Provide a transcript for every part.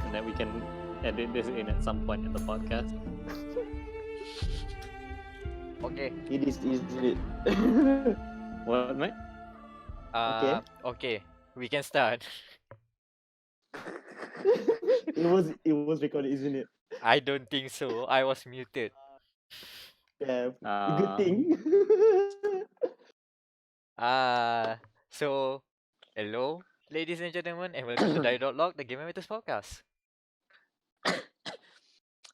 and then we can edit this in at some point in the podcast. Okay. It is easy. What, mate? Okay. We can start. It was recorded, isn't it? I don't think so. I was muted. Yeah. Good thing. So hello, ladies and gentlemen, and welcome to Dia.log, the Game Matters podcast.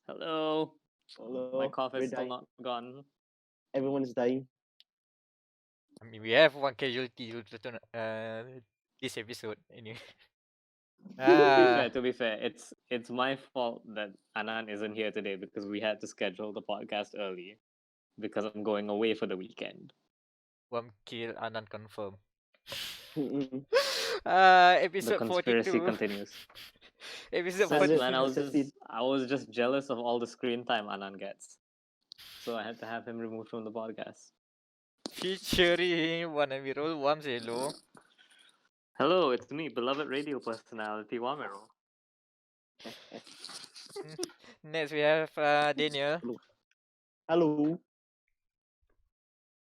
Hello. Hello. My cough We're is still dying. not gone. Everyone is dying. I mean, we have one casualty this episode anyway. To be fair, it's my fault that Anan isn't here today because we had to schedule the podcast early because I'm going away for the weekend. One kill Anan confirm. Mm-mm. The Episode conspiracy 42. continues. Episode Since, 42. man, Succeed. I was just jealous of all the screen time Anan gets, so I had to have him removed from the podcast. Featuring one of your old ones, hello. Hello, it's me, beloved radio personality Wamero. Next we have Daniel. Hello.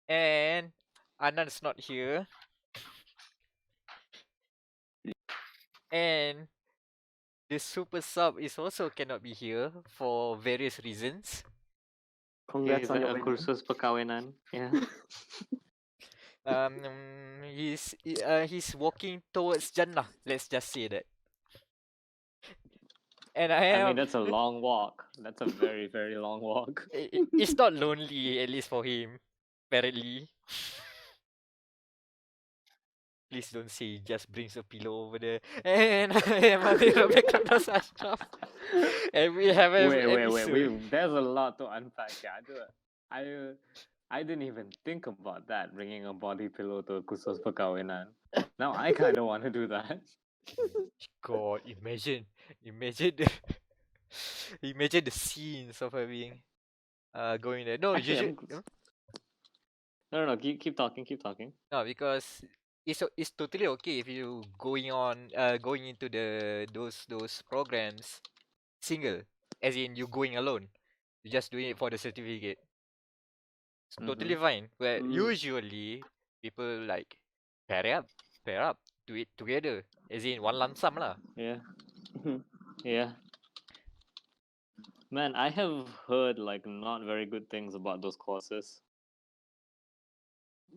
And Anand's not here. And the super sub is also cannot be here for various reasons. Congrats He's on at your a wedding. kursus perkawinan. Yeah. He's walking towards Jannah. Let's just say that. And I mean, that's a long walk. That's a very, very long walk. It's not lonely, at least for him. Apparently. Please don't say he just brings a pillow over there. And I am Ashraf. And we have an episode. There's a lot to unpack. Yeah, I didn't even think about that, bringing a body pillow to a kursus perkawinan. Now I kind of want to do that. God, imagine the imagine the scenes of having going there. No, Actually, usually No, keep talking. no, because it's totally okay if you going into those programs single, as in you going alone. You just doing it for the certificate. It's totally fine. But usually people like pair up, do it together, as in one lump sum lah. Yeah. Yeah. Man, I have heard like not very good things about those courses.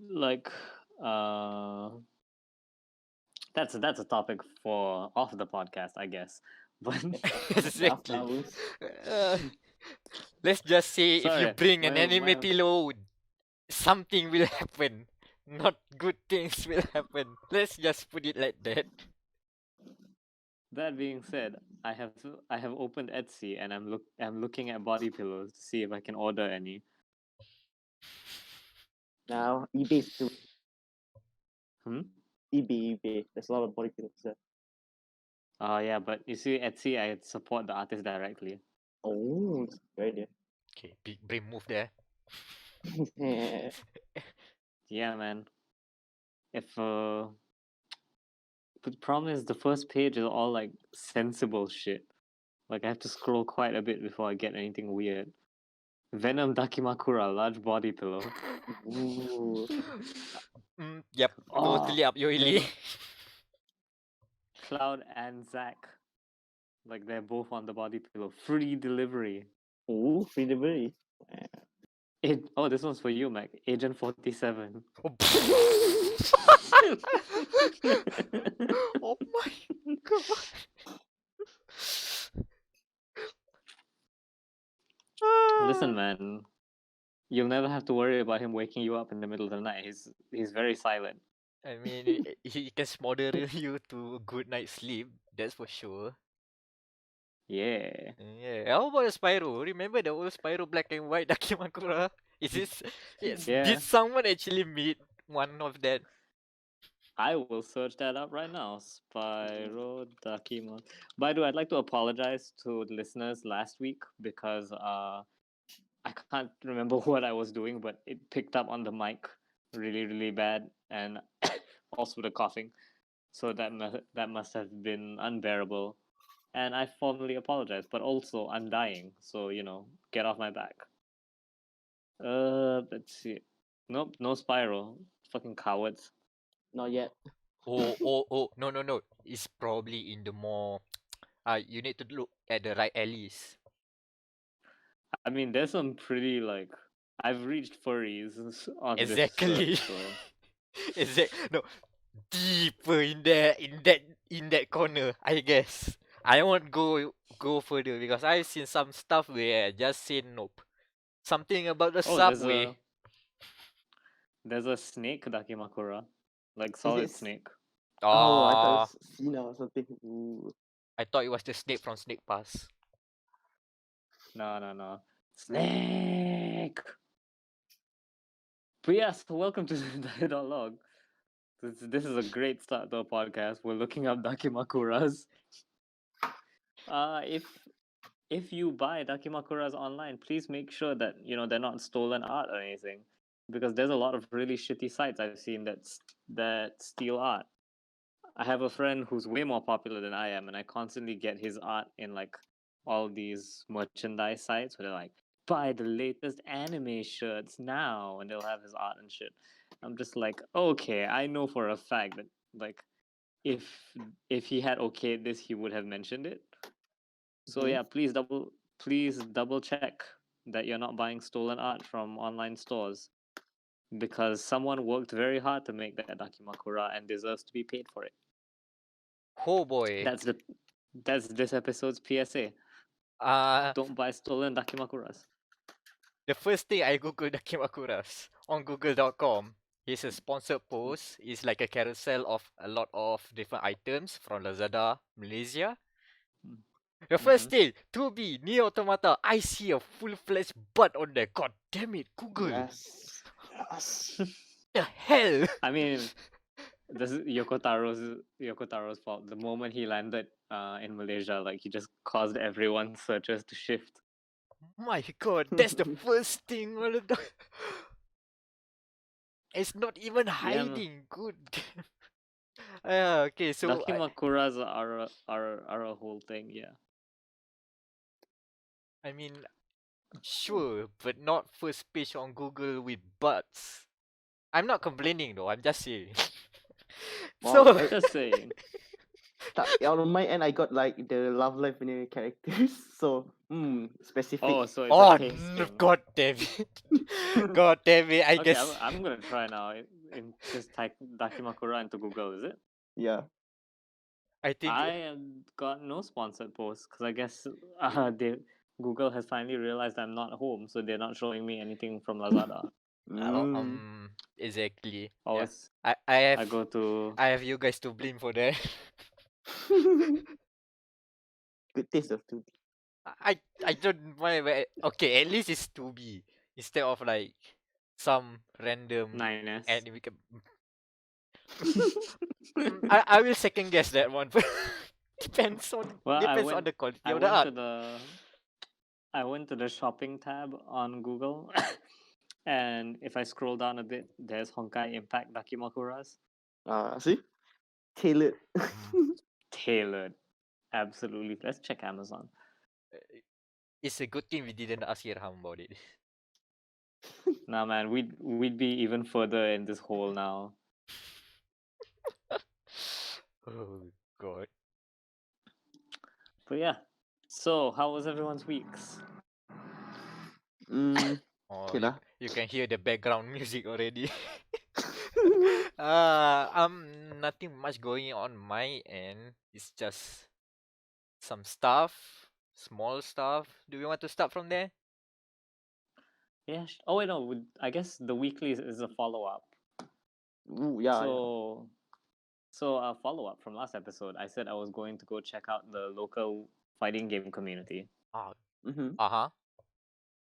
Like, that's a topic for off the podcast, I guess. But Exactly. Let's just say if you bring an anime pillow, something will happen. Not good things will happen. Let's just put it like that. That being said, I have opened Etsy and I'm looking at body pillows to see if I can order any. Now eBay too. eBay. There's a lot of body pillows there. Yeah, but you see, Etsy, I support the artist directly. Oh, that's a good idea. Okay, big brain move there. Yeah, man. But the problem is the first page is all like sensible shit. Like I have to scroll quite a bit before I get anything weird. Venom Dakimakura, large body pillow. Ooh. Yep, totally up your alley. Cloud and Zack. Like they're both on the body pillow. Free delivery. Ooh, free delivery. This one's for you, Meck. Agent 47. Oh my god. Listen, man. You'll never have to worry about him waking you up in the middle of the night. He's very silent. I mean, he can smother you to a good night's sleep. That's for sure. Yeah. Yeah. How about the Spyro? Remember the old Spyro black and white Dakimakura? Did someone actually meet one of that? I will search that up right now. Spyro Dakimakura. By the way, I'd like to apologize to the listeners last week because I can't remember what I was doing, but it picked up on the mic really, really bad, and also the coughing. So that must have been unbearable. and I formally apologize. But also, I'm dying, so get off my back. Let's see. Nope, no Spyro. Fucking cowards. Not yet. Oh, no. It's probably in the more. You need to look at the right alleys. I mean, there's some pretty like I've reached furries on this Exactly. search, so No, deeper in that corner, I guess. I won't go further because I've seen some stuff where I just say nope. Something about the oh, subway. there's a snake Dakimakura, like Is solid it? snake. Oh, I thought Oh, it was Cena or something. Ooh. I thought it was the snake from Snake Pass. No, snake. But yes, welcome to Dia.log. This is a great start to a podcast. We're looking up Dakimakuras. If you buy Dakimakuras online, please make sure that they're not stolen art or anything, because there's a lot of really shitty sites I've seen that steal art. I have a friend who's way more popular than I am, and I constantly get his art in like all these merchandise sites where they're like, buy the latest anime shirts now, and they'll have his art and shit. I'm just like, okay, I know for a fact that like if if he had okayed this, he would have mentioned it. So Mhm. yeah, please double check that you're not buying stolen art from online stores, because someone worked very hard to make that Dakimakura and deserves to be paid for it. Oh boy. That's this episode's PSA. Uh, Don't buy stolen Dakimakuras. the first thing I googled Dakimakuras on google.com. Here's a sponsored post. It's like a carousel of a lot of different items from Lazada, Malaysia. The first Mm-hmm. thing, 2B, Neo Automata. I see a full-fledged butt on there. God damn it, Google. Yes. Yes. The hell? I mean, this is Yoko Taro's fault. The moment he landed in Malaysia, like he just caused everyone's searches to shift. My god, that's the first thing. It's not even Yeah, man. hiding. Good. Okay, so Dakimakuras are a whole thing. Yeah. I mean, sure, but not first page on Google with butts. I'm not complaining though. I'm just saying. Wow, So Just saying. on my end, I got like the Love Life in characters. So, specific. Oh, so it's oh a taste thing. god damn it. God damn it. I Okay, guess I'm gonna try now. Just type Dakimakura into Google. Is it? Yeah. I think I got no sponsored posts because I guess Google has finally realized I'm not home, so they're not showing me anything from Lazada. exactly. Oh, Yeah. it's I I go to I have you guys to blame for that. Good taste of two. I don't mind okay, at least it's 2B instead of like some random 9S. anime. I will second guess that one. depends on Well, depends on the quality I of the went art. to the shopping tab on Google, and if I scroll down a bit, there's Honkai Impact Dakimakuras See? Tailored. tailored. Absolutely. Let's check Amazon. It's a good thing we didn't ask Irham about it. Nah, man, we'd be even further in this hole now. Oh god. But yeah. So, how was everyone's weeks? Oh, Okay lah. you can hear the background music already. Nothing much going on my end. It's just some stuff, small stuff. Do we want to start from there? Yeah. Oh wait, no. I guess the weekly is a follow up. Ooh, yeah. So a follow up from last episode. I said I was going to go check out the local fighting game community. Ah, Mm-hmm. uh-huh.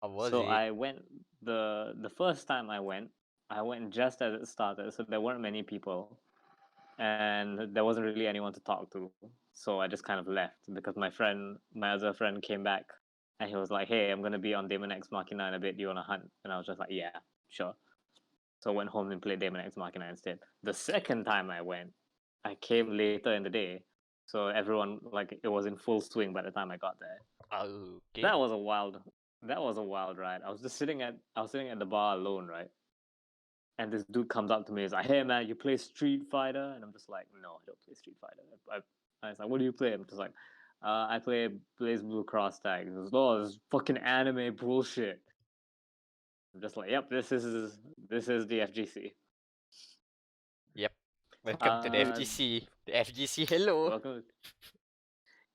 How was So it? I went the first time I went just as it started, so there weren't many people, and there wasn't really anyone to talk to. So I just kind of left because my other friend, came back, and he was like, "Hey, I'm gonna be on Daemon X Machina in a bit. Do you wanna hunt?" And I was just like, "Yeah, sure." So I went home and played Daemon X Machina instead. The second time I went, I came later in the day, So everyone like it was in full swing by the time I got there. Okay. That was a wild ride. I was sitting at the bar alone, right? And this dude comes up to me. He's like, "Hey man, you play Street Fighter?" And I'm just like, "No, I don't play Street Fighter." I was like, "What do you play?" I'm just like, "I play Blaze Blue Cross Tag." He goes, "Oh, this is fucking anime bullshit." I'm just like, "Yep, this is the FGC." Yep. Welcome to the Uh, FGC. The FGC, hello. welcome.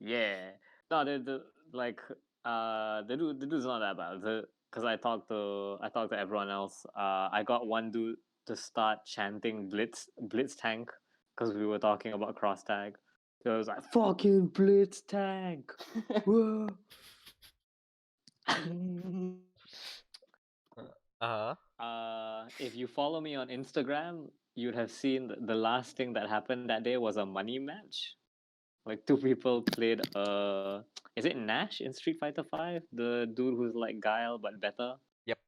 Yeah. No, the like the dude's not that bad. Because I talked to everyone else. I got one dude to start chanting Blitz Tank because we were talking about cross tag. So I was like, fucking Blitz Tank. Whoa. Uh-huh. If you follow me on Instagram, you'd have seen the last thing that happened that day was a money match. Like two people played is it Nash in Street Fighter 5? The dude who's like Guile but better? Yep.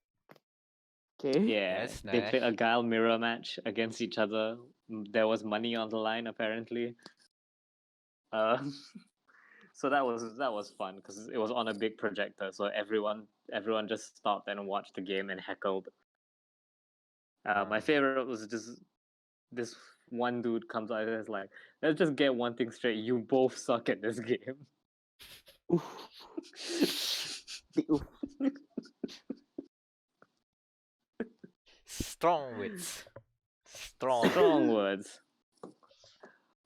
Okay. Yeah, Yes, they played a Nash. Guile mirror match against each other. There was money on the line apparently. Uh so that was fun because it was on a big projector, so everyone just stopped and watched the game and heckled. My favorite was just this one dude comes out and is like, let's just get one thing straight, you both suck at this game. Oof. Big oof. Strong words. Strong. Strong words.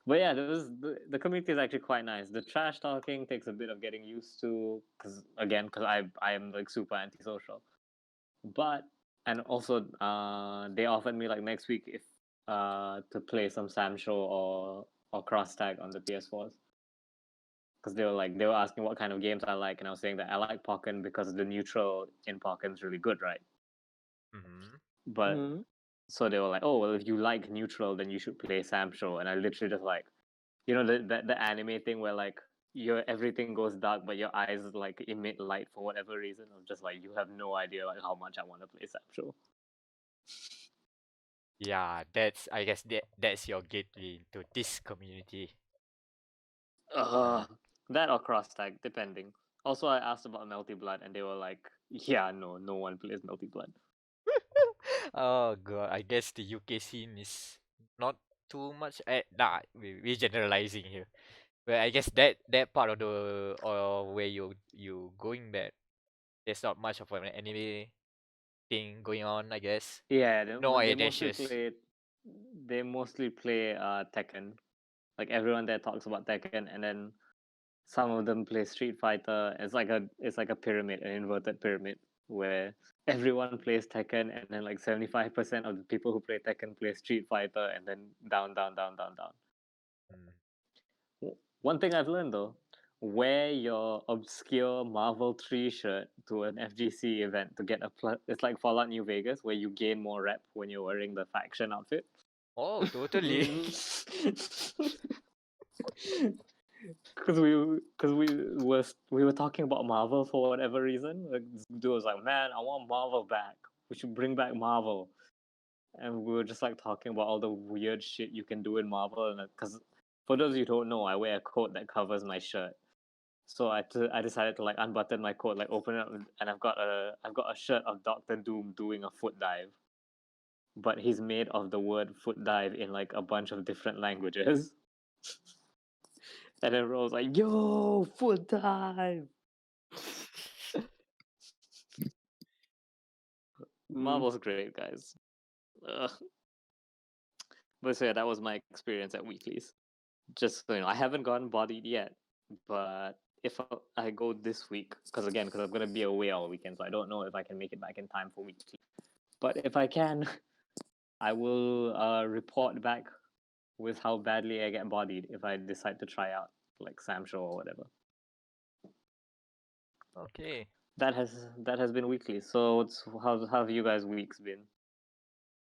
But yeah, the community is actually quite nice. The trash talking takes a bit of getting used to, because I am like super antisocial. But and also they offered me like next week if to play some Sam Show or cross tag on the PS4s. Because they were asking what kind of games I like, and I was saying that I like Pokken because the neutral in Pokken is really good, right? Mm-hmm. But Mhm. so they were like, oh well, if you like neutral, then you should play Sam Show, and I literally just like, you know, the anime thing where like your everything goes dark, but your eyes like emit light for whatever reason. I'm just like, you have no idea like how much I want to play Sam Show. Yeah, I guess that's your gateway into this community. Uh, that or cross tag, depending. Also, I asked about Melty Blood, and they were like, yeah, no one plays Melty Blood. Oh god, I guess the UK scene is not too much. Nah, we generalizing here. But I guess that part of the or where you going that there's not much of an anime thing going on. I guess Yeah, no they mostly audacious. play. They mostly play Tekken. Like everyone there talks about Tekken, and then some of them play Street Fighter. It's like a pyramid, an inverted pyramid, where everyone plays Tekken, and then like 75% of the people who play Tekken play Street Fighter, and then down, down, down, down, down. One thing I've learned though, wear your obscure Marvel 3 shirt to an FGC event to get a plus. It's like Fallout New Vegas, where you gain more rep when you're wearing the faction outfit. Oh, totally. Because we were talking about Marvel for whatever reason. Like this dude was like, "Man, I want Marvel back. We should bring back Marvel." And we were just like talking about all the weird shit you can do in Marvel. And because for those of you who don't know, I wear a coat that covers my shirt. So I decided to like unbutton my coat, like open it up, and I've got a shirt of Doctor Doom doing a foot dive, but he's made of the word foot dive in like a bunch of different languages. And everyone was like, "Yo, foot dive!" Marvel's great, guys. Ugh. But so yeah, that was my experience at Weeklies. Just so you know, I haven't gotten bodied yet, but if I go this week, because I'm gonna be away all weekend, so I don't know if I can make it back in time for Weekly. But if I can, I will report back with how badly I get bodied if I decide to try out like Sam Show or whatever. Okay. That has been Weekly. So how have you guys' weeks been?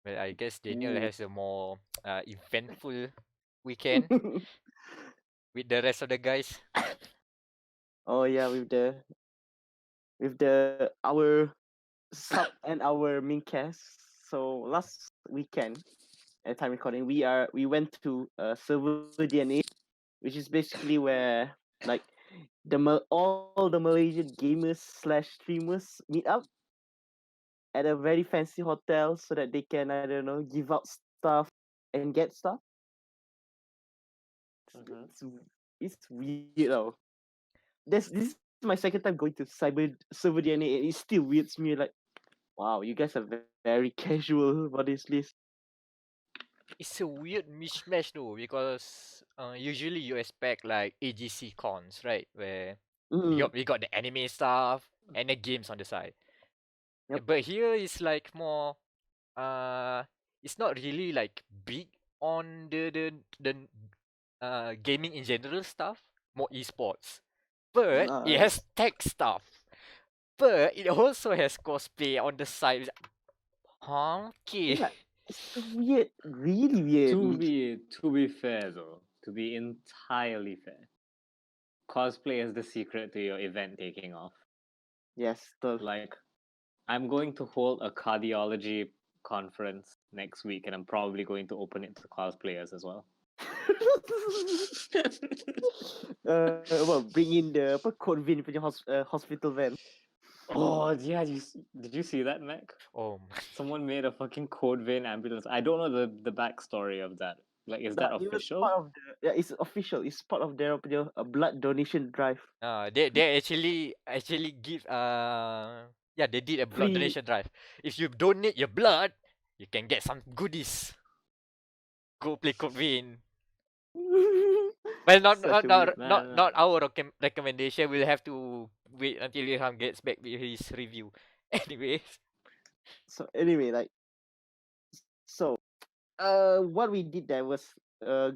Well, I guess Daniel Ooh. has a more eventful weekend with the rest of the guys. Oh yeah, with the our sub and our main cast. So last weekend at time recording, we went to ServerDNA which is basically where like all the Malaysian gamers slash streamers meet up at a very fancy hotel so that they can, I don't know, give out stuff and get stuff. Mhm. It's weird though. This is my second time going to ServerDNA and it still weirds me like, wow, you guys are very casual about this list. It's a weird mismatch though, because usually you expect like AGC cons, right? Where Mm, we got the anime stuff and the games on the side. yep. But here it's like more it's not really like big on the gaming in general stuff, more esports. But it Uh, has tech stuff. But it also has cosplay on the side. It's like, huh? Okay. yeah, it's a weird, really weird. To be fair though, to be entirely fair, cosplay is the secret to your event taking off. Yes, the Like, I'm going to hold a cardiology conference next week, and I'm probably going to open it to cosplayers as well. well, bring in the apa, code vein punya hospital van. Oh yeah, did you see that, Meck? Oh, Someone made a fucking code vein ambulance. I don't know the backstory of that. Like, is that It was official? part of the yeah, it's official. It's part of their punya blood donation drive. they actually give yeah, they did a blood Free. donation drive. If you donate your blood, you can get some goodies. Go play Code Vein. Well, Such a weird. Man, not our recommendation. We'll have to wait until Irham gets back with his review. Anyways, So anyway, like so, what we did there was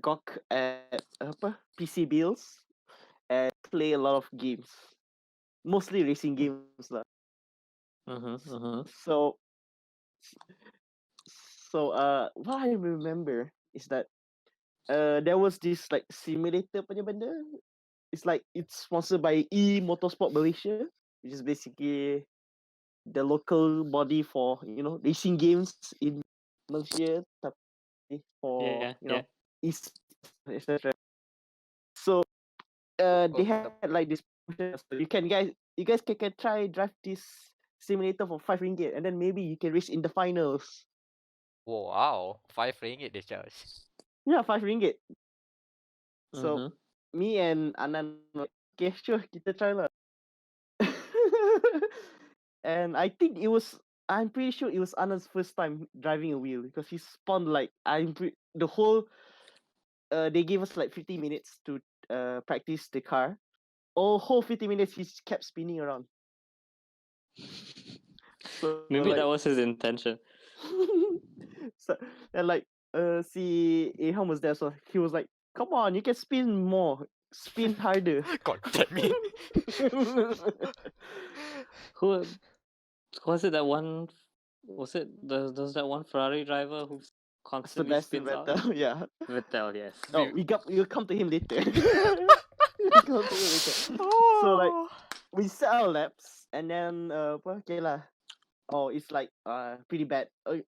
gawk at apa PC bills and play a lot of games, mostly racing games lah. So what I remember is that there was this like simulator punya benda. It's like it's sponsored by Motorsport Malaysia, which is basically the local body for racing games in Malaysia, tapi for yeah, yeah. east etc. So they had oh, like this promotion, so you guys can try drive this simulator for RM5 and then maybe you can race in the finals. wow, RM5 they charge. Yeah, RM5. So Mm-hmm. me and Anan were like, okay, sure, kita try lah. And I'm pretty sure it was Anand's first time driving a wheel because he spawned like the whole they gave us like 50 minutes to practice the car. All whole 50 minutes he just kept spinning around. So Maybe like that was his intention. so and like see Irham was there, so he was like, come on, you can spin more. Spin harder. Contact me. Who was it? That one? Was it there's that one Ferrari driver who constantly Sebastian spins out? Vettel, yeah. Vettel, yes. Oh, we'll come to him later. We'll come to him later. So like Oh. we set our laps and then okay lah. Oh, it's like pretty bad.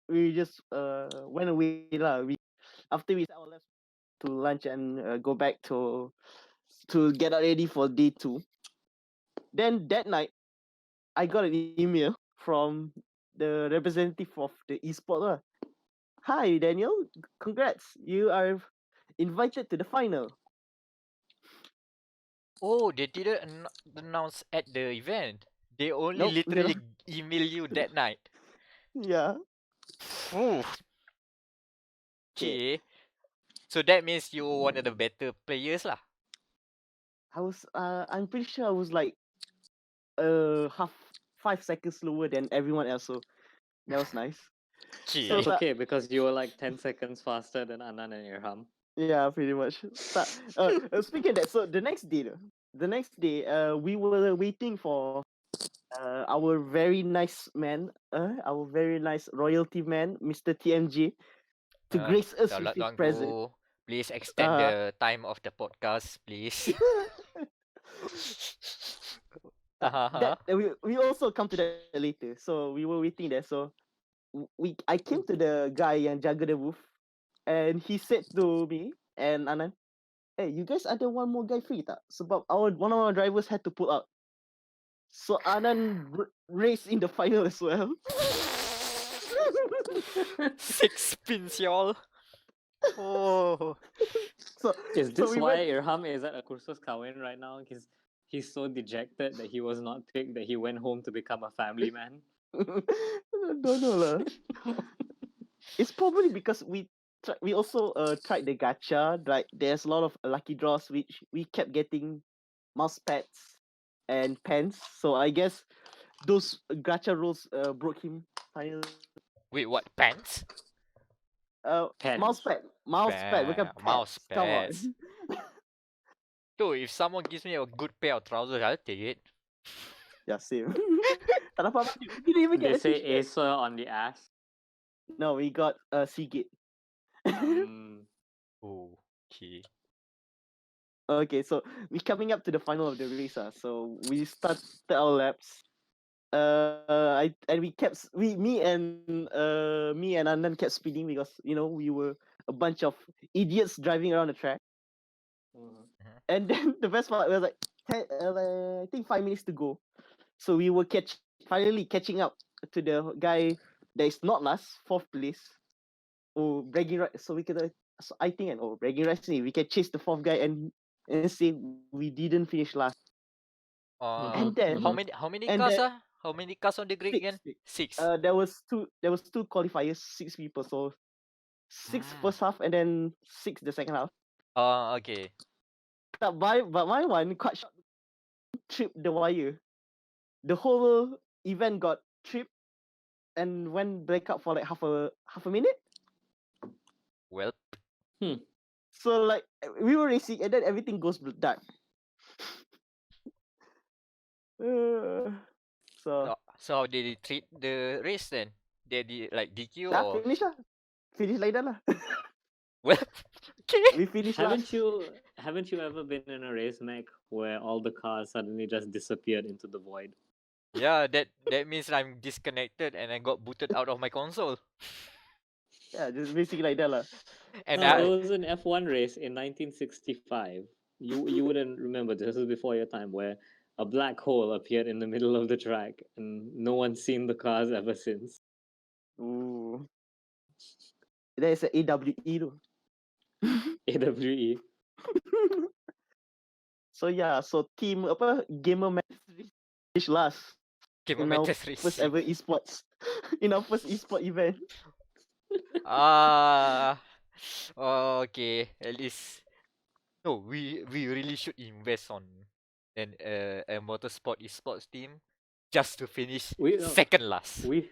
We just went away lah. We after we set our laps to lunch and go back to get ready for day 2. Then that night I got an email from the representative of the esport lah. Hi Daniel, congrats! You are invited to the final. Oh, they didn't announce at the event. They only Nope, literally email you that night. yeah. Ooh. Okay. So that means you one of the better players lah. I'm pretty sure I was like half 5 seconds slower than everyone else, so that was nice. Okay. So That's okay because you were like 10 seconds faster than Anan and Irham. yeah, pretty much. Speaking of that, so the next day, we were waiting for our very nice man, our very nice royalty man, Mr. TMG, to grace us with his presence. Go. Please extend the time of the podcast, please. We also come to that later. So we were waiting there. So I came to the guy yang jaga the booth, and he said to me and Anan, hey, you guys ada one more guy free tak? Sebab one of our drivers had to pull out. So Anan raced in the final as well. 6 spins, y'all. Oh. So Is this we why went. Irham is at a Kursus Kawin right now? He's so dejected that he was not picked that he went home to become a family man. Don't know lah. It's probably because we also tried the gacha. Like there's a lot of lucky draws which we kept getting mouse pads and pens. So I guess those gacha rolls broke him finally. Wait, what? Pants? Mouse Pens. pad, bukan Mouse pads. Come on. pads. So if someone gives me a good pair of trousers, I'll take it. Yeah, same. Tak dapat apa. We didn't even They get a say t-shirt. Acer on the ass. No, we got Seagate. Oh, okay. Okay, so we coming up to the final of the race. So we started our laps. Me and Anan kept speeding because we were a bunch of idiots driving around the track. And then the best part was like, I think 5 minutes to go. So we were finally catching up to the guy that is not last, fourth place. Oh, bragging rights. So I think bragging rights. We can chase the fourth guy and say we didn't finish last. And then how many and cars then- How many cars on the grid again? Six. There was two qualifiers, 6 people. So 6 first half and then 6 the second half. Okay. But my one cut short, tripped the wire. The whole event got tripped and went blackout for like half a minute. Well, So like we were racing and then everything goes dark. So how did they treat the race then? They did like DQ yeah, or finish like that lah. well, okay. We finished last. Haven't you ever been in a race, Meck, where all the cars suddenly just disappeared into the void? Yeah, that means I'm disconnected and I got booted out of my console. Yeah, just basically like that lah. And No, it was an F1 race in 1965. You wouldn't remember this was before your time, where a black hole appeared in the middle of the track, and no one's seen the cars ever since. Ooh. That is a AWE though. AWE. So yeah, so team gamer match finished last Game of in our Matters race. first ever esports in our first esport event. Okay. At least no, we really should invest on a motorsport esports team just to finish second last. We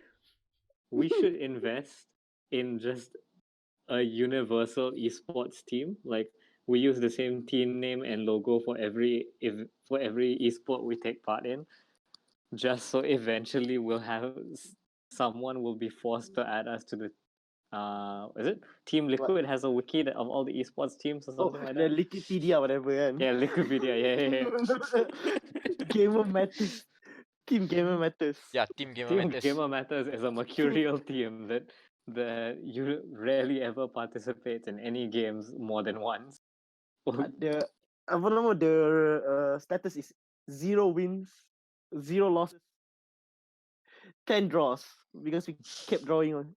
should invest in just a universal esports team. Like we use the same team name and logo for every esport we take part in, just so eventually we'll have someone will be forced to add us to the is it Team Liquid has a wiki of all the esports teams or something like the that? Wikipedia whatever kan. Yeah, Liquipedia. Yeah. Gamer matters. Team Gamer Matters. Yeah, Team Gamer Team Matters. Gamer Matters is a mercurial team that you rarely ever participates in any games more than once. The status is 0 wins, 0 losses, 10 draws because we kept drawing on.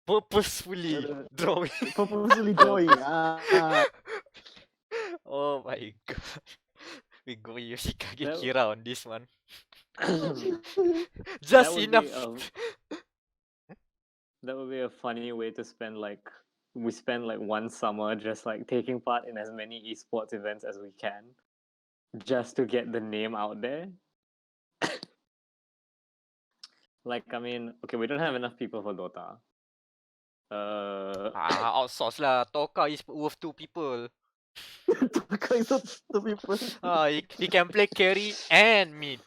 Purposefully drawing. Purposely drawing. Oh my god. We go Yoshikage That- Kira on this one. That Just would enough. That would be a funny way to spend we spend like one summer just like taking part in as many esports events as we can, just to get the name out there. Like, I mean, okay, we don't have enough people for Dota. Outsource lah. Toka is worth 2 people. Toka is not 2 people. He can play carry and mid.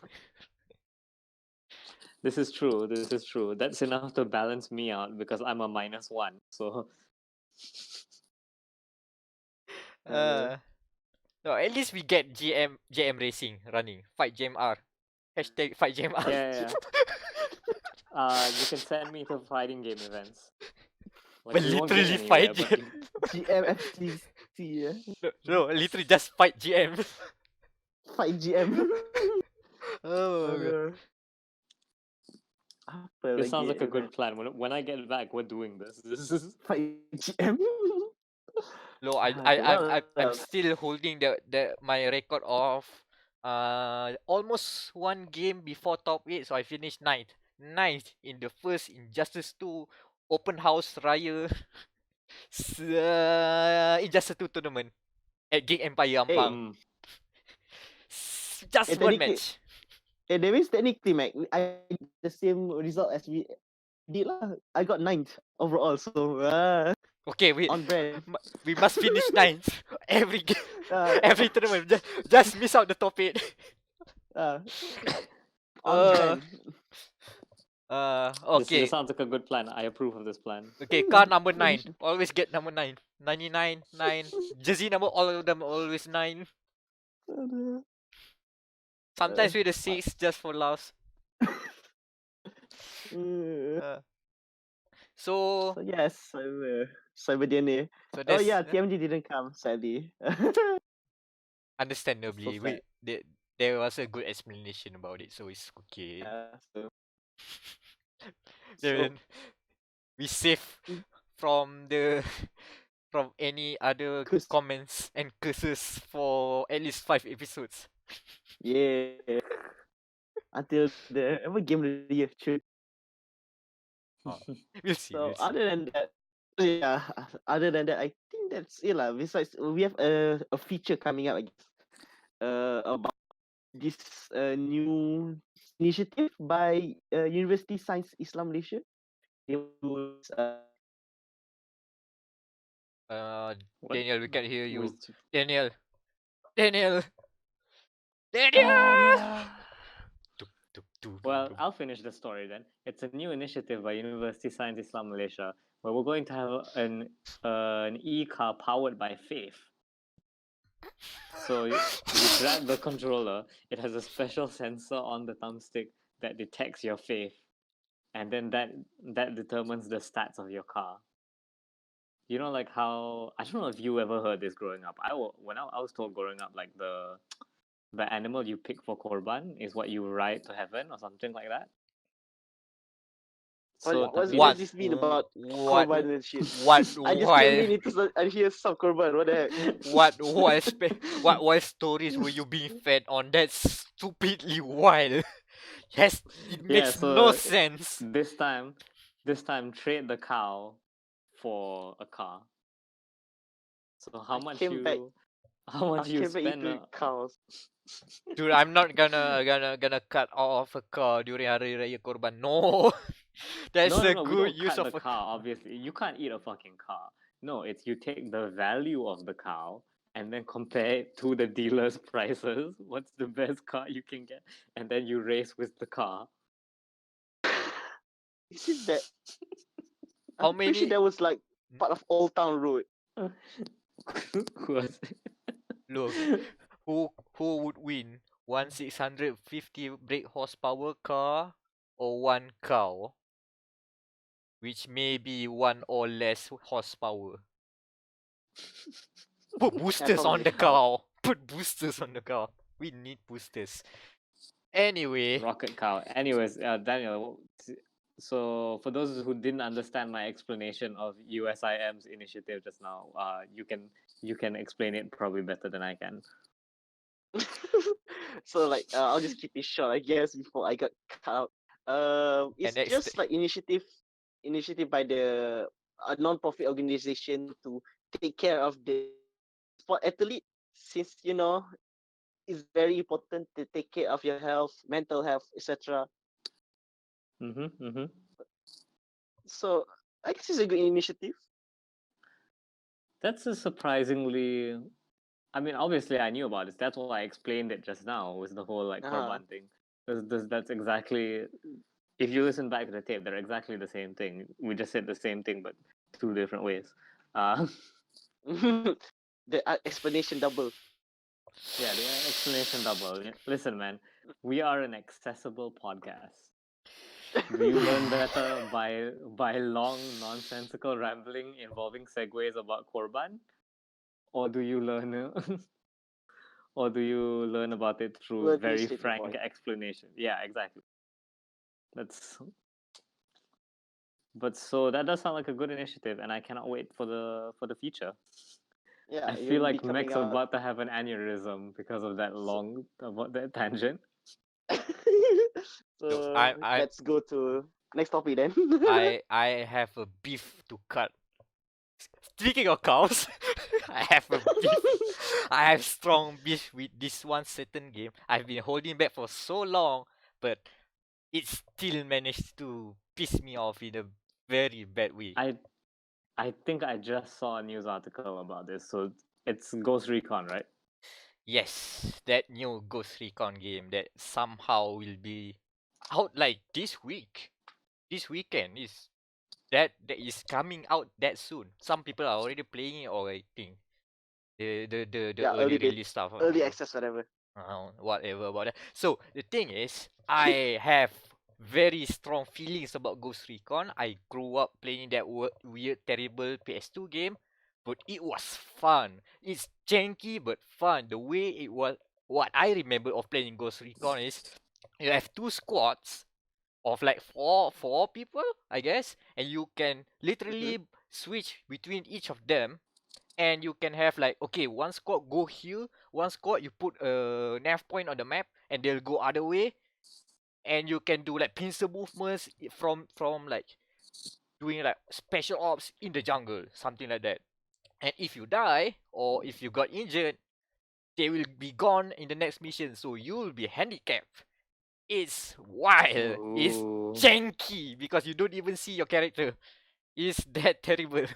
This is true. That's enough to balance me out because I'm a -1. So no, at least we get JM Racing running. fightgmr. #fightgmr. yeah. You can send me to fighting game events. Like, But we won't get literally anywhere, fight. but GMFTC, yeah. No, literally just fight GM. Fight GM. Oh my god. Aduh. Apa this lagi? sounds like a good plan. When I get back, we're doing this. This is Fight GM. No, Okay, what I'm else? still holding the my record of almost one game before top 8, so I finished ninth in the first Injustice 2 open house raya Injustice 2 tournament at Gig Empire Hey, Ampang. Just one technically, match. that means technically, Mac, I did the same result as we did lah. I got 9th overall, so Okay, wait. on brand. We must finish ninth every game, Uh, every tournament. Just miss out the top 8. uh, on Uh, brand. okay. this sounds like a good plan. I approve of this plan. Okay, car number 9. Always get number 9. 99, 9. Jersey number, all of them always 9. Aduh. Sometimes with a 6 just for laughs. Uh, So, so yes, ServerDNA. so Oh that's yeah, TMG didn't come sadly. understandably. So sad. There was a good explanation about it, so it's okay. So Then we safe from the from any other Curse. comments and curses for at least 5 episodes. yeah, until the game of the year. True. We'll see. So We'll see. other than that, yeah, other than that, I think that's it lah. Besides, we have a feature coming up, I guess, about this new initiative by University Science Islam Malaysia. They will, What? Daniel, we can't hear you. Where's- Daniel. Daniel. Well, I'll finish the story then. It's a new initiative by University Science Islam Malaysia where we're going to have an e-car powered by faith. So you grab the controller, it has a special sensor on the thumbstick that detects your faith, and then that determines the stats of your car. You know, like how I don't know if you ever heard this growing up. When I was told growing up, like the animal you pick for Korban is what you ride to heaven or something like that. So what tapi does this- this mean about What? korban and shit? What? I just came in into I hear some korban. What the heck? What stories were you being fed on? That's stupidly wild. Yes, it Yeah, makes no so sense. this time trade the cow for a car. So how much came back- you I came back spend? into cows. Dude, I'm not gonna cut off a car during Hari Raya Korban. No, that's no, a we good don't use cut of the car. Obviously, you can't eat a fucking car. No, it's you take the value of the cow and then compare it to the dealer's prices. What's the best car you can get, and then you race with the car. Is it that? How I'm pretty sure many- that was like part of Old Town Road. Was Look, who would win? 1650 brake horsepower car or one cow, which may be one or less horsepower. Put boosters on probably the cow. cow. Put boosters on the cow. We need boosters. Anyway, rocket cow? Anyways, Daniel. So for those who didn't understand my explanation of USIM's initiative just now, you can explain it probably better than I can. So like I'll just keep it short, I guess, before I got cut out. It's And just like initiative by the a non-profit organization to take care of the sport athlete, since it's very important to take care of your health, mental health, etc. So I guess it's a good initiative. That's a surprisingly. I mean, obviously, I knew about this. That's why I explained it just now. Was the whole like Uh-huh. Korban thing? That's exactly. If you listen back to the tape, they're exactly the same thing. We just said the same thing, but two different ways. The explanation double. Yeah, the explanation double. Listen, man, we are an accessible podcast. Do you learn better by long nonsensical rambling involving segues about Korban, or do you learn or do you learn about it through Learn things very straight to the frank point. explanation? Yeah, exactly. That's But so that does sound like a good initiative, and I cannot wait for the future. Yeah, I feel you'll be like coming Meck's out. about to have an aneurysm because of that long about that tangent. No, So let's go to next topic then. I have a beef to cut. Speaking of cows, I have a beef. I have strong beef with this one certain game. I've been holding back for so long, but it still managed to piss me off in a very bad way. I think I just saw a news article about this. So it's Ghost Recon, right? Yes, that new Ghost Recon game that somehow will be out like this week. This weekend is that is coming out that soon. Some people are already playing it, or I think the Yeah, early release stuff. early access, whatever. Whatever about that. So the thing is, I have very strong feelings about Ghost Recon. I grew up playing that weird, terrible PS2 game, but it was fun. It's janky but fun. The way it was, what I remember of playing Ghost Recon is, you have two squads of like four people, I guess, and you can Mm-hmm. literally switch between each of them, and you can have like, okay, one squad go here, one squad you put a nav point on the map and they'll go other way, and you can do like pincer movements from like doing like special ops in the jungle, something like that. And if you die or if you got injured, they will be gone in the next mission, so you'll be handicapped. It's wild, it's Ooh. janky because you don't even see your character. It's that terrible.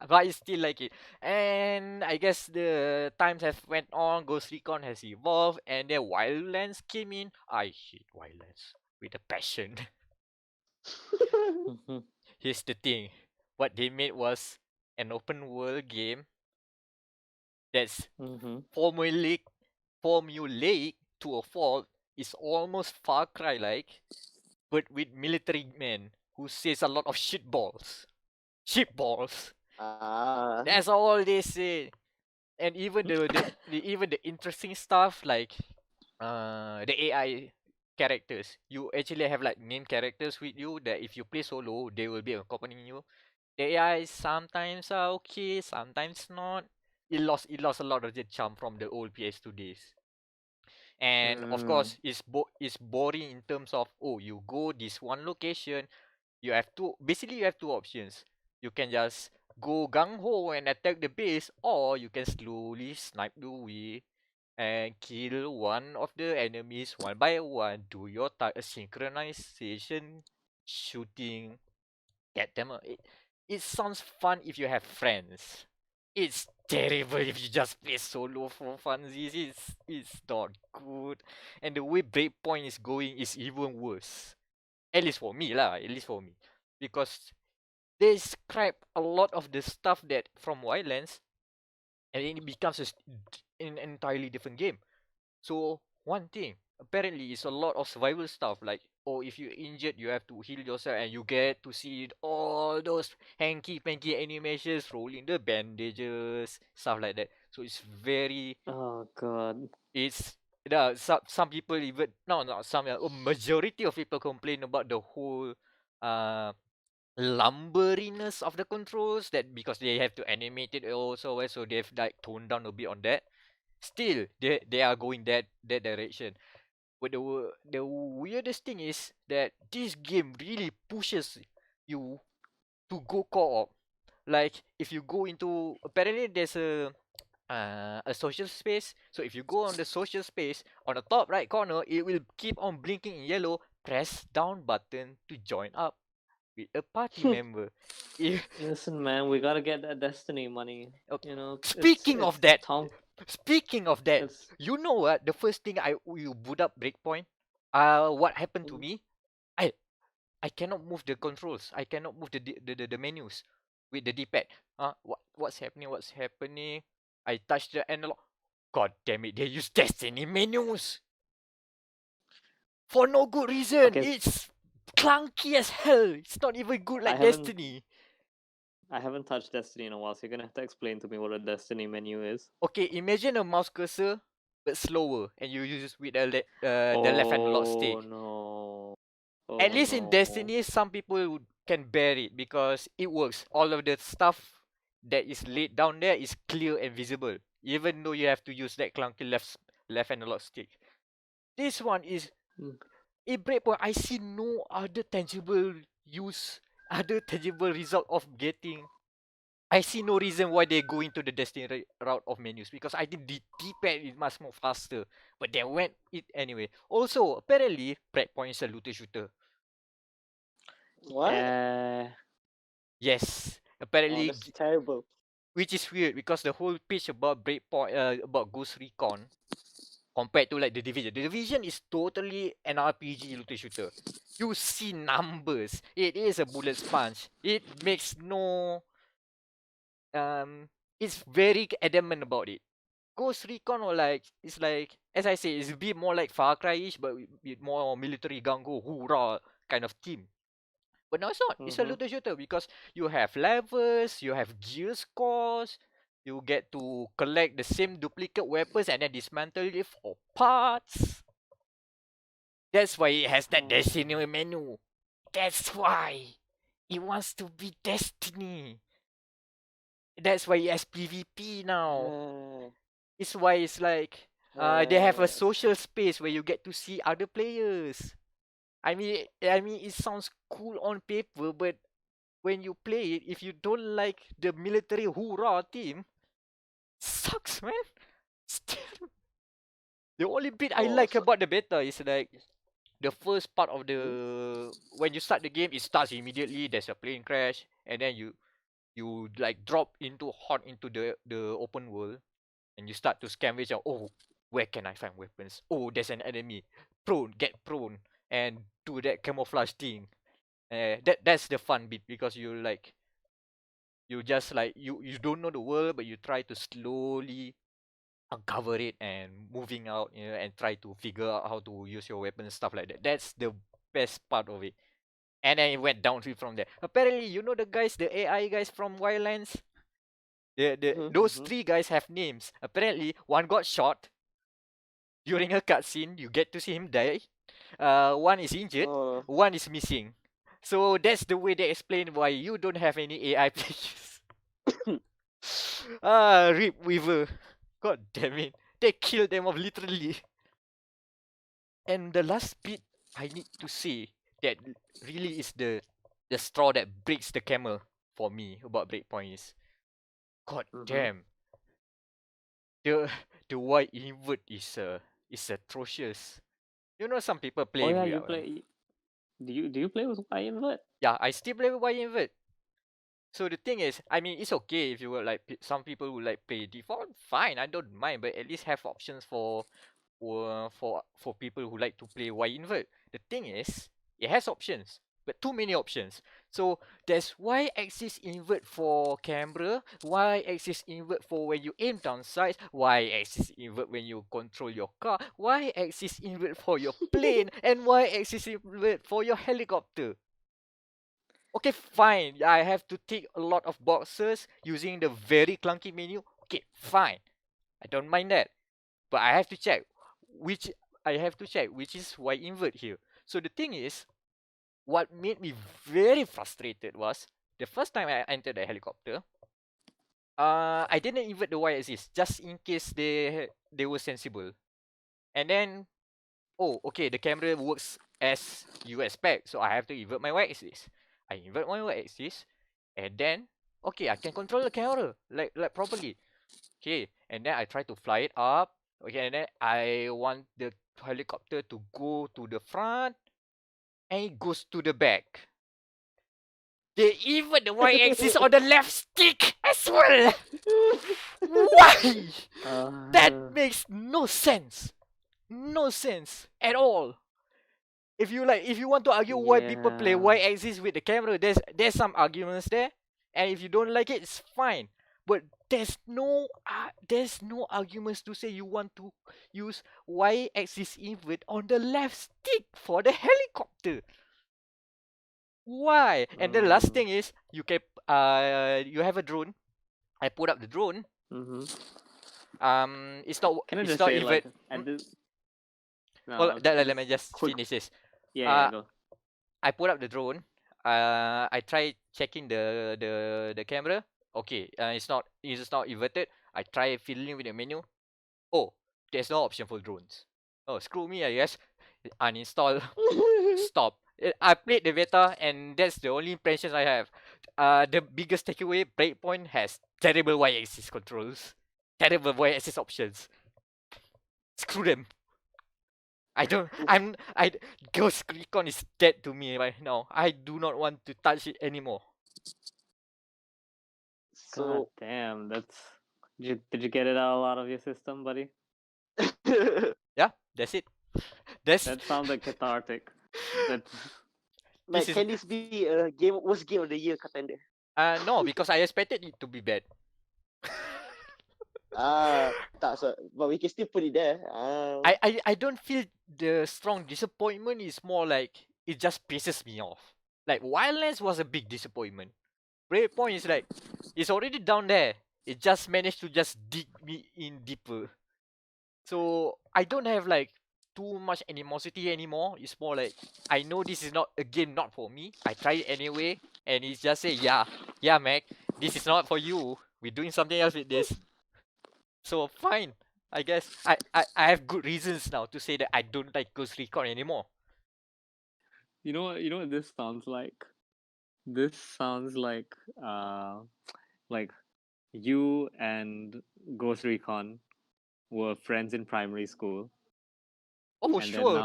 But I still like it. And I guess the times have went on, Ghost Recon has evolved, and then Wildlands came in. I hate Wildlands with a passion. Mhm, Here's the thing. What they made was an open world game that's mhm. formulaic formulaic to a fault. Is almost Far Cry like, but with military men who says a lot of shitballs. Shitballs. Ah. That's all they say. And even even the interesting stuff like the AI characters. You actually have like main characters with you that if you play solo, they will be accompanying you. The AI sometimes are okay, sometimes not. It lost a lot of the charm from the old PS2 days. And of Mm. course, it's boring in terms of, oh, you go this one location, you have two options. You can just go gung ho and attack the base, or you can slowly snipe the way and kill one of the enemies one by one. Do your synchronization shooting, get them. It sounds fun if you have friends. It's terrible if you just play solo for funsies. It's not good, and the way Breakpoint is going is even worse. At least for me lah. At least for me, because they scrap a lot of the stuff that from Wildlands, and then it becomes an entirely different game. So one thing apparently is a lot of survival stuff, like, oh, if you're injured you have to heal yourself, and you get to see all those hanky panky animations, rolling the bandages, stuff like that. So it's very, Oh god. it's some people even, no, not some, a majority of people complain about the whole uh lumberiness of the controls, that because they have to animate it also, so they've like toned down a bit on that. Still, they are going that direction. But the weirdest thing is that this game really pushes you to go co-op. Like if you go into, apparently there's a social space. So if you go on the social space, on the top right corner, it will keep on blinking in yellow. Press down button to join up with a party member. If Listen, man, we gotta get that Destiny money. okay. You know, Speaking of it's that, Tom. speaking of that, It's you know what? The first thing you boot up Breakpoint, what happened to me? I I cannot move the controls. I cannot move the menus with the D-pad. What's happening? What's happening? I touched the analog. God damn it! They use Destiny menus for no good reason. okay. It's clunky as hell. It's not even good I like haven't Destiny. I haven't touched Destiny in a while, so you're gonna have to explain to me what a Destiny menu is. Okay, imagine a mouse cursor but slower, and you use with the left analog Oh stick. no. At Oh least in no. Destiny, some people can bear it because it works. All of the stuff that is laid down there is clear and visible, even though you have to use that clunky left analog stick. This one is Mm. in Breakpoint. I see no other tangible use, other tangible result of getting. I see no reason why they go into the Destiny route of menus because I think the D-pad is much more faster. But they went it anyway. Also, apparently, Breakpoint is a looter shooter. What? Yes, Oh, apparently, that's terrible. which is weird because the whole pitch about Breakpoint, about Ghost Recon, compared to like the Division is totally an RPG looter shooter. You see numbers. It is a bullet sponge. It makes no It's very adamant about it. Ghost Recon or like it's like as I say, it's a bit more like Far Cry-ish, but with more military gungo, hoorah kind of theme. But no, it's not. It's a Mm-hmm. looter shooter because you have levels, you have gear scores, you get to collect the same duplicate weapons and then dismantle it for parts. That's why it has that Destiny menu. That's why it wants to be Destiny. That's why it has PvP now. It's why it's like they have a social space where you get to see other players. I mean, it sounds cool on paper, but when you play it, if you don't like the military hoorah team, sucks, man. Still, the only bit I Oh, like so, about the beta is like the first part of mhm. when you start the game, it starts immediately. There's a plane crash, and then you like drop into hot into the open world, and you start to scavenge out. Oh, where can I find weapons? Oh, there's an enemy. Prone, get prone, and do that camouflage thing. That's the fun bit because you just like you don't know the world, but you try to slowly uncover it and moving out, and try to figure out how to use your weapons, stuff like that. That's the best part of it. And then it went downhill from there. Apparently, the guys, the AI guys from Wildlands, those Mm-hmm. three guys have names. Apparently, one got shot during a cutscene. You get to see him die. One is injured. Oh, One is missing. So that's the way they explain why you don't have any AI players. Rip Weaver. God damn it. They killed them off literally. And the last bit I need to say that really is the straw that breaks the camel for me about Breakpoint is, God mm-hmm. damn, the the white invert is atrocious. Some people Oh play yeah, with you play. Do you play with Invert? yeah, I still play with white invert. So the thing is, I mean, it's okay if you were like some people would like play default, fine, I don't mind, but at least have options for people who like to play Y invert. The thing is, it has options, but too many options. So there's Y axis invert for camera, Y axis invert for when you aim down sights, Y axis invert when you control your car, Y axis invert for your plane, and Y axis invert for your helicopter. Okay, fine. I have to tick a lot of boxes using the very clunky menu. Okay, fine. I don't mind that. But which I have to check which is Y invert here. So the thing is, what made me very frustrated was the first time I entered the helicopter. I didn't invert the Y axis just in case they were sensible. And then, oh, okay, the camera works as you expect, so I have to invert my Y axis. I invert my Y axis, and then okay, I can control the camera like properly. Okay, and then I try to fly it up. Okay, and then I want the helicopter to go to the front, and it goes to the back. They even the Y-axis on the left stick as well. Why? That Uh, makes no sense. No sense at all. If you want to argue why people play yeah. Y-axis with the camera, there's some arguments there, and if you don't like it, it's fine. But there's no arguments to say you want to use Y-axis invert on the left stick for the helicopter. Why? And the last Mm, thing is you you have a drone. I put up the drone. Mm-hmm. can I It's just not say, even. like, at this? Well, No, let me just just quick. finish this. Yeah, yeah, Uh, go. I put up the drone. I tried checking the camera. Okay, it's not inverted. I try fiddling with the menu. Oh, there's no option for drones. Oh, screw me, I guess. Uninstall. Stop. I played the beta, and that's the only impressions I have. The biggest takeaway: Breakpoint has terrible Y-axis controls, terrible Y-axis options. Screw them. I don't. I'm. I. Ghost Recon is dead to me right now. I do not want to touch it anymore. God So damn, that's. Did you get it out of your system, buddy? Yeah, that's it. That's That sounded cathartic. That's. this Like, is can this be a worst game of the year contender? no, because I expected it to be bad. Tak, so, but we can still put it there. I don't feel the strong disappointment. Is more like it just pisses me off. Like Wildlands was a big disappointment. Breakpoint is like it's already down there. It just managed to just dig me in deeper. So I don't have like too much animosity anymore. It's more like I know this is not a game not for me. I try it anyway, and it's just say yeah, Mac, this is not for you. We're doing something else with this. So fine. I guess I have good reasons now to say that I don't like Ghost Recon anymore. You know what? You know what this sounds like? This sounds like you and Ghost Recon were friends in primary school, Oh and then sure.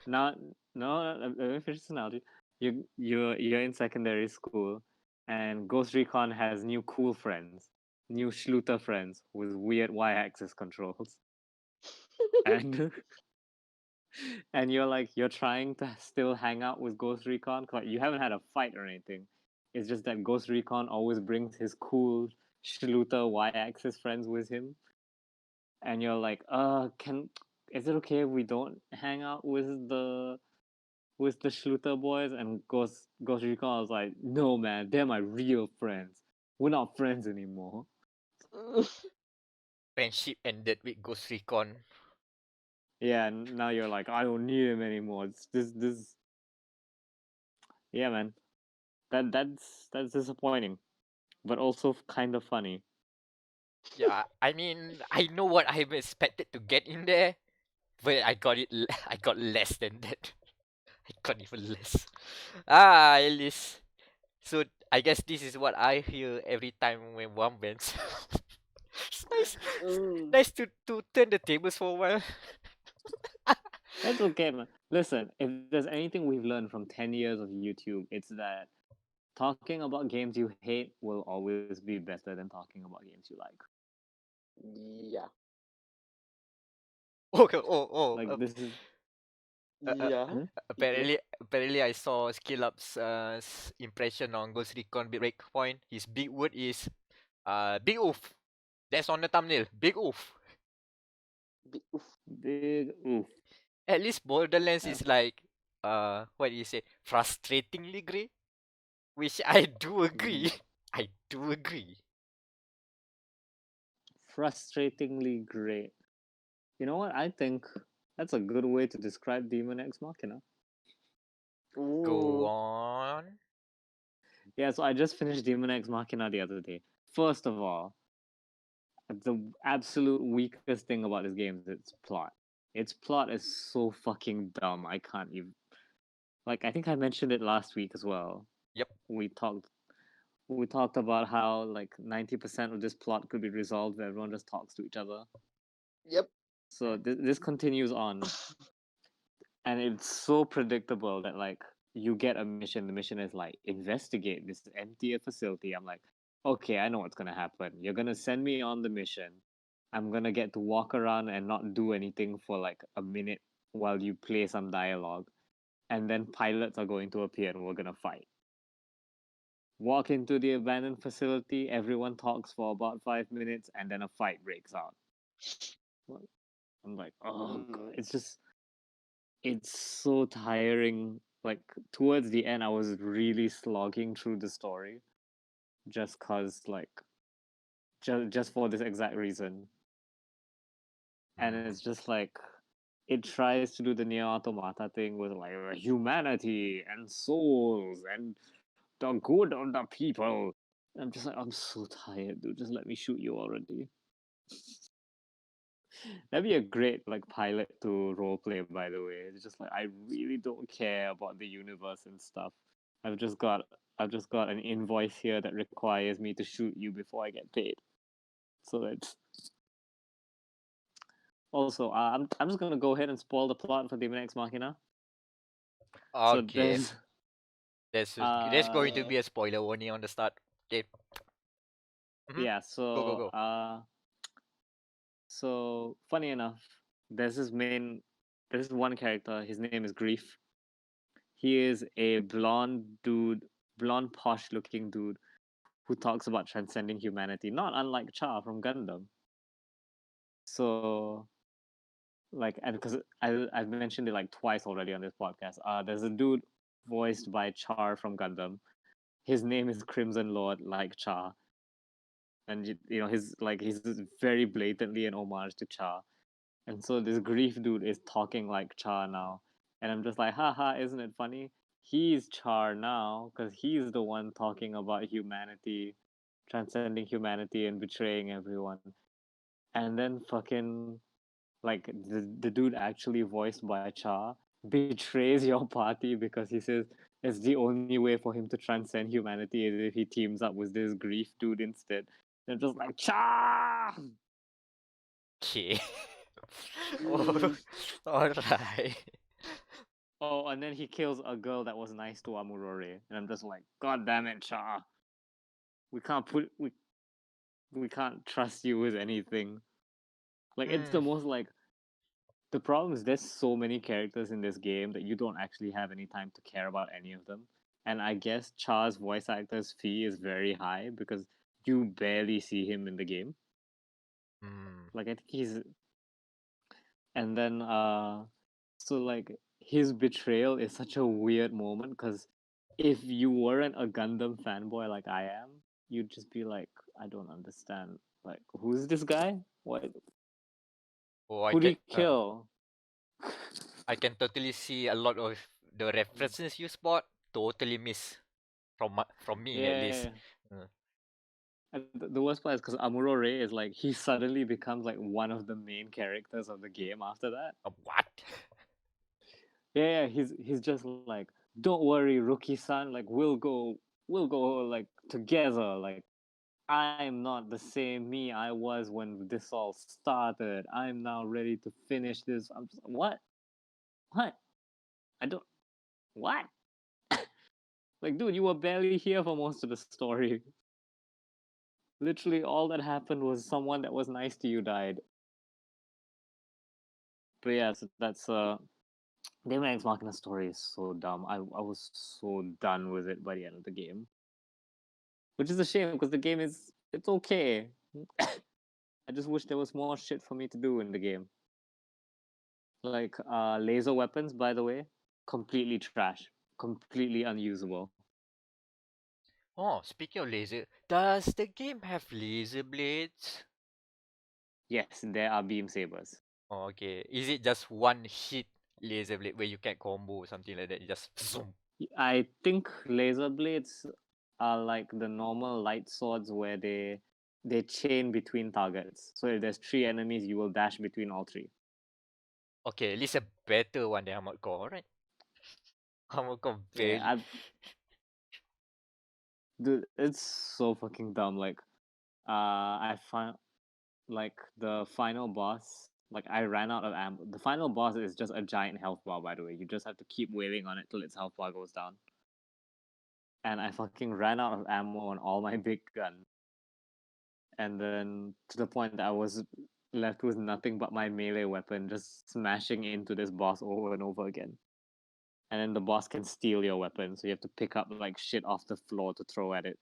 now no, let me finish this analogy. You're in secondary school, and Ghost Recon has new cool friends, new Schluter friends with weird Y-axis controls, and and you're trying to still hang out with Ghost Recon. 'Cause you haven't had a fight or anything. It's just that Ghost Recon always brings his cool Schluter Y-axis friends with him, and you're like, can is it okay if we don't hang out with the Schluter boys? And Ghost Recon was like, no man, they're my real friends. We're not friends anymore. Friendship ended with Ghost Recon. Yeah, and now you're like, I don't need him anymore. It's this. Yeah, man. That's disappointing, but also kind of funny. Yeah, I mean I know what I expected to get in there, but I got I got less than that. I got even less. At least. So I guess this is what I hear every time when one bends. It's nice, Mm. nice to turn the tables for a while. That's okay, man. Listen, if there's anything we've learned from 10 years of YouTube, it's that talking about games you hate will always be better than talking about games you like. Yeah. Okay. Oh. Like this is. Yeah. Hmm? Okay. Apparently I saw Skill Up's impression on Ghost Recon Breakpoint. His big word is big oof. That's on the thumbnail. Big oof. Oof. Big oof. At least Borderlands Yeah. is like what do you say? Frustratingly great. Which I do Mm. agree. I do agree. Frustratingly great. You know what? I think that's a good way to describe Demon X Machina. Go Ooh. on. Yeah, so I just finished Demon X Machina the other day. First of all, the absolute weakest thing about this game is its plot. Its plot is so fucking dumb. I can't even. Like, I think I mentioned it last week as well. Yep. We talked. We talked about how like 90% of this plot could be resolved if everyone just talks to each other. Yep. So this continues on, and it's so predictable that like you get a mission. The mission is like investigate this empty facility. I'm like, okay, I know what's gonna happen. You're gonna send me on the mission. I'm gonna get to walk around and not do anything for like a minute while you play some dialogue, and then pilots are going to appear and we're gonna fight. Walk into the abandoned facility. Everyone talks for about 5 minutes, and then a fight breaks out. I'm like, oh god, Mm. it's so tiring. like towards the end, I was really slogging through the story, just cause like just for this exact reason, and it's just like it tries to do the Nier Automata thing with like humanity and souls and the good of the people. I'm just like, I'm so tired, dude. Just let me shoot you already. That'd be a great like pilot to roleplay, by the way. It's just like I really don't care about the universe and stuff. I've just got I've just got an invoice here that requires me to shoot you before I get paid. So it's also I'm just gonna go ahead and spoil the plot for Demon X Machina. So Okay, there's going to uh be a spoiler warning on the start. Okay. yeah, Go, go. so funny enough, there's this one character, his name is Grief. He is a blonde posh looking dude who talks about transcending humanity, not unlike Cha from Gundam. So like, and because I've mentioned it like twice already on this podcast. There's a dude voiced by Char from Gundam. His name is Crimson Lord, like Cha, and he's very blatantly an homage to Cha. And so this Grief dude is talking like Cha now, and I'm just like, haha, isn't it funny? He's Char now because he's the one talking about humanity, transcending humanity, and betraying everyone. And then fucking like the dude actually voiced by Cha betrays your party because he says it's the only way for him to transcend humanity is if he teams up with this Grief dude instead. And I'm just like Cha. Okay. Oh, alright. Oh, and then he kills a girl that was nice to Amurore, and I'm just like, God damn it, Cha! We can't we can't trust you with anything. Like it's the most like the problem is there's so many characters in this game that you don't actually have any time to care about any of them. And I guess Cha's voice actor's fee is very high because you barely see him in the game. Like I think he's and then so like his betrayal is such a weird moment because if you weren't a Gundam fanboy like I am, you'd just be like, I don't understand. Like, who's this guy? What? Oh, Who'd he kill? I can totally see a lot of the references you spot. Totally miss from me at least. Yeah. And the worst part is because Amuro Ray is like he suddenly becomes like one of the main characters of the game after that. What? Yeah, he's just like, don't worry, rookie-san. Like we'll go like together. Like I'm not the same me I was when this all started. I'm now ready to finish this. I'm just what? What? I don't what? Like, dude, you were barely here for most of the story. Literally, all that happened was someone that was nice to you died. But yeah, so that's Daemon X Machina story is so dumb. I was so done with it by the end of the game, which is a shame because the game it's okay. I just wish there was more shit for me to do in the game. Like laser weapons, by the way, completely trash, completely unusable. Oh, speaking of laser, does the game have laser blades? Yes, there are beam sabers. Oh, okay. Is it just one hit laser blade where you can combo or something like that? You just zoom. I think laser blades are like the normal light swords where they chain between targets. So if there's 3 enemies, you will dash between all 3. Okay, at least a better one than Armored Core, right? Armored Core Yeah, barely. dude, it's so fucking dumb. Like, I find like the final boss. Like, I ran out of ammo. The final boss is just a giant health bar, by the way. You just have to keep wailing on it till its health bar goes down. And I fucking ran out of ammo on all my big guns. And then to the point that I was left with nothing but my melee weapon, just smashing into this boss over and over again. And then the boss can steal your weapon, so you have to pick up like shit off the floor to throw at it.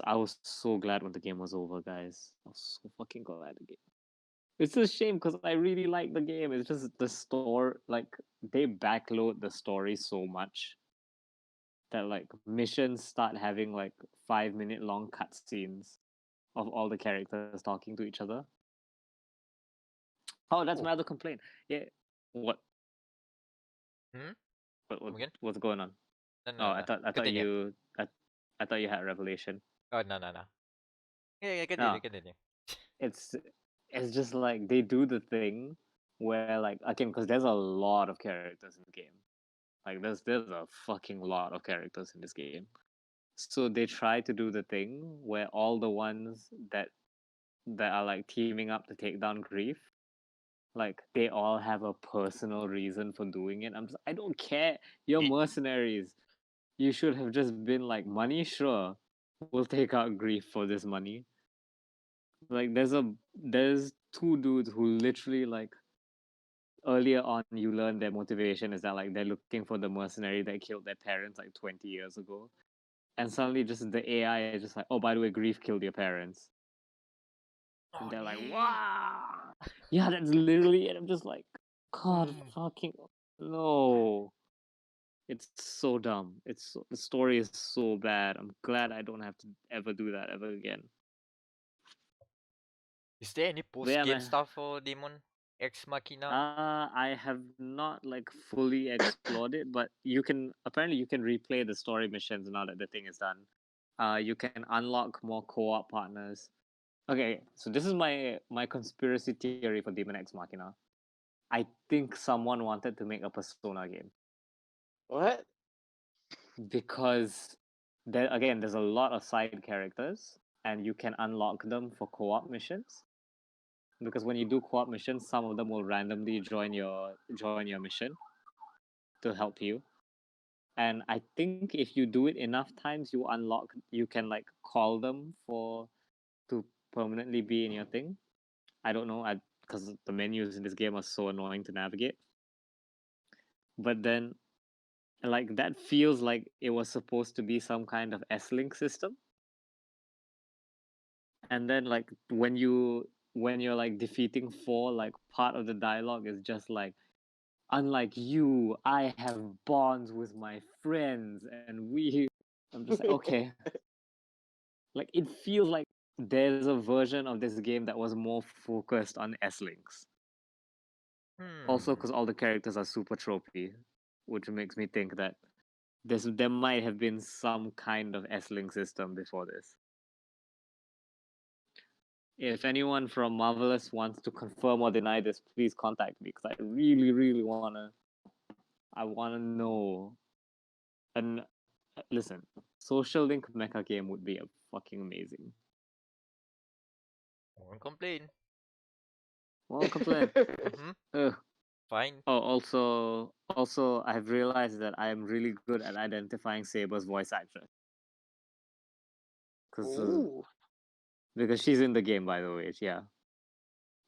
I was so glad when the game was over, guys. I was so fucking glad the game. It's a shame because I really like the game. It's just the story, like they backload the story so much that like missions start having like 5 minute long cutscenes of all the characters talking to each other. Oh, that's my other complaint. Yeah, what Hmm? what, what Come again? what's going on? No, Oh, no, no. I thought Continue. I thought you had a revelation. Oh, no, no, no. Yeah, No, continue. it's it's just like they do the thing where like again because there's a lot of characters in the game. Like there's a fucking lot of characters in this game. So they try to do the thing where all the ones that are like teaming up to take down Grief, like they all have a personal reason for doing it. I don't care. You're It, mercenaries. You should have just been like, money, sure. We'll take out Grief for this money. Like there's two dudes who literally like earlier on you learn their motivation is that like they're looking for the mercenary that killed their parents like 20 years ago. And suddenly just the AI is just like, oh, by the way, Grief killed your parents. And oh, they're like, nee. wow. Yeah, that's literally it. I'm just like, God Mm. fucking no. It's so dumb. The story is so bad. I'm glad I don't have to ever do that ever again. Is there any But yeah, post-game man. stuff for Daemon X Machina? I have not like fully explored it, but you can replay the story missions now that the thing is done. You can unlock more co-op partners. Okay, so this is my conspiracy theory for Demon X Machina. I think someone wanted to make a Persona game What? because there's a lot of side characters and you can unlock them for co-op missions. Because when you do co-op missions, some of them will randomly join your mission to help you. And I think if you do it enough times, you can like call them to permanently be in your thing. I don't know, because the menus in this game are so annoying to navigate. But then, like that feels like it was supposed to be some kind of S-Link system. And then, like when you're like defeating four, like part of the dialogue is just like, unlike you, I have bonds with my friends, and we. I'm just like, okay. Like it feels like there's a version of this game that was more focused on S-Links. Also, Hmm. because all the characters are super tropey, which makes me think that there might have been some kind of S-Link system before this. If anyone from Marvelous wants to confirm or deny this, please contact me because I really, really I wanna know. And listen, social link mecha game would be a fucking amazing. Won't complain. Won't complain. Mm-hmm. Ugh. Fine. Oh, also, I've realized that I am really good at identifying Saber's voice actress Ooh. because she's in the game, by the way. Yeah,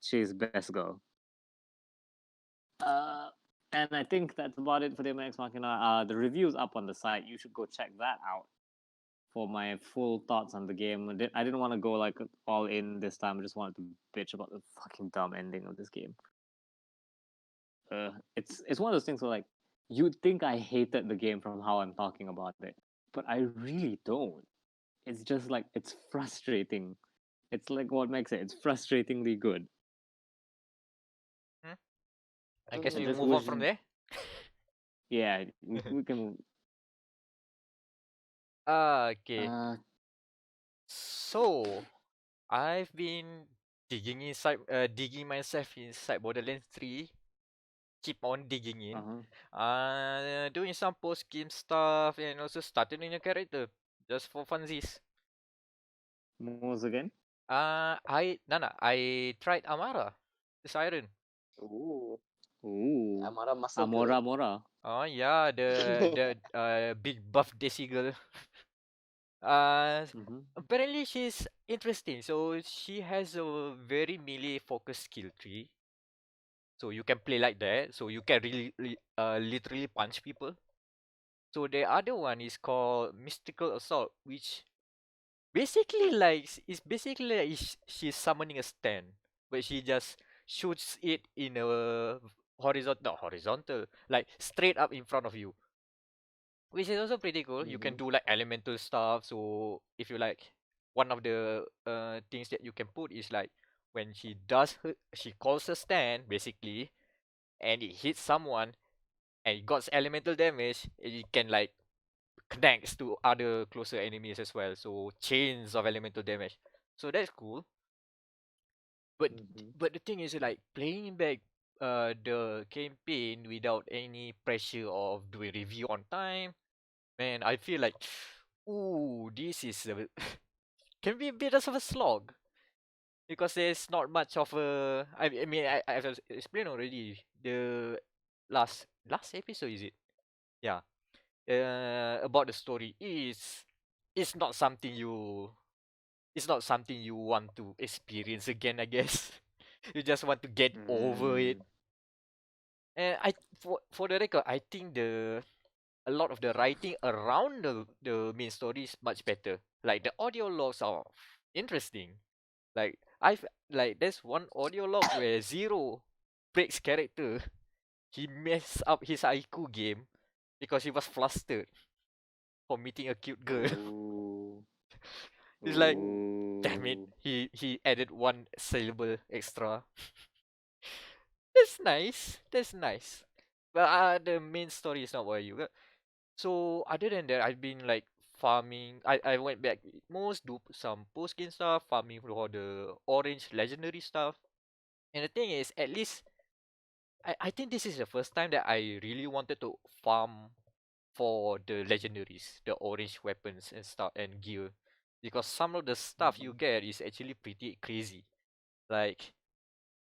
she's best girl. And I think that's about it for the Ex Machina. The review's up on the site. You should go check that out for my full thoughts on the game. I didn't want to go like all in this time. I just wanted to bitch about the fucking dumb ending of this game. It's one of those things where like you'd think I hated the game from how I'm talking about it, but I really don't. It's just like it's frustrating. It's like what makes it. It's frustratingly good. Hmm? I guess I we just move on wish, from there. yeah, we can. Okay. So, I've been digging myself inside Borderlands 3. Keep on digging in. Doing some post game stuff and also starting a new character just for funsies. Moves again. I tried Amara, the Siren. Ooh. Ooh, Amara Muscle Amora Girl. Mora. Oh yeah, the big buff Desi girl. Mm-hmm. Apparently she's interesting. So she has a very melee focused skill tree. So you can play like that. So you can literally punch people. So the other one is called Mystical Assault, which basically like she's summoning a stand, but shoots it in a horizontal, like straight up in front of you, which is also pretty cool. You can Mm-hmm. do like elemental stuff. So if you like, one of the things that you can put is like when she calls a stand basically, and it hits someone and it got elemental damage, it can like connects to other closer enemies as well. So chains of elemental damage. So that's cool. But Mm-hmm. but the thing is like playing back the campaign without any pressure of doing review on time, man, I feel like ooh, this is a can be a bit of a slog because there's not much of a I mean I've explained already the last episode, is it? Yeah. About the story is it's not something you it's not something you want to experience again, I guess. You just want to get over it. Mm. And for the record, I think the a lot of the writing around the main story is much better. Like the audio logs are interesting. Like I've like there's one audio log where Zero breaks character. He messed up his IQ game because he was flustered for meeting a cute girl. Ooh. It's like, damn it, Ooh. he added one syllable extra. That's nice. That's nice. But the main story is not what you got. So other than that, I've been like farming. I went back most do some post game stuff, farming for all the orange legendary stuff. And the thing is, at least I think this is the first time that I really wanted to farm for the legendaries, the orange weapons and stuff and gear. Because some of the stuff you Mm-hmm. get is actually pretty crazy. Like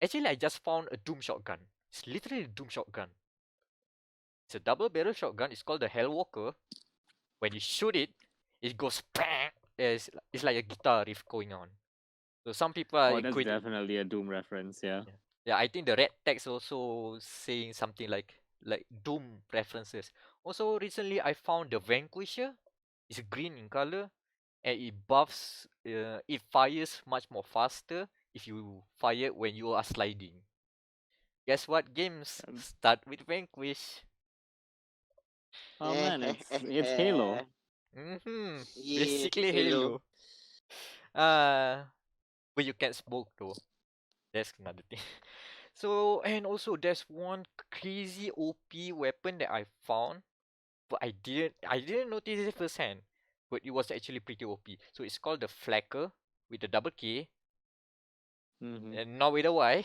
actually I just found a Doom shotgun. It's literally a Doom shotgun. It's a double barrel shotgun. It's called the Hellwalker. When you shoot it, it goes bang. It's like a guitar riff going on. So some people are Oh, that's equating. definitely a Doom reference, yeah. Yeah, yeah. I think the red text also saying something like Doom references. Also, recently I found the Vanquisher. It's green in color, and it buffs. It fires much more faster if you fire when you are sliding. Guess what? Games Um, start with Vanquish. Oh man, it's Halo. Mm-hmm. Yeah, Basically hello. Halo. Uh, but you can't smoke though. That's another thing. So and also there's one crazy OP weapon that I found, but I didn't notice it firsthand. But it was actually pretty OP. So it's called the Flacker with the double K Mm-hmm. and not with a Y.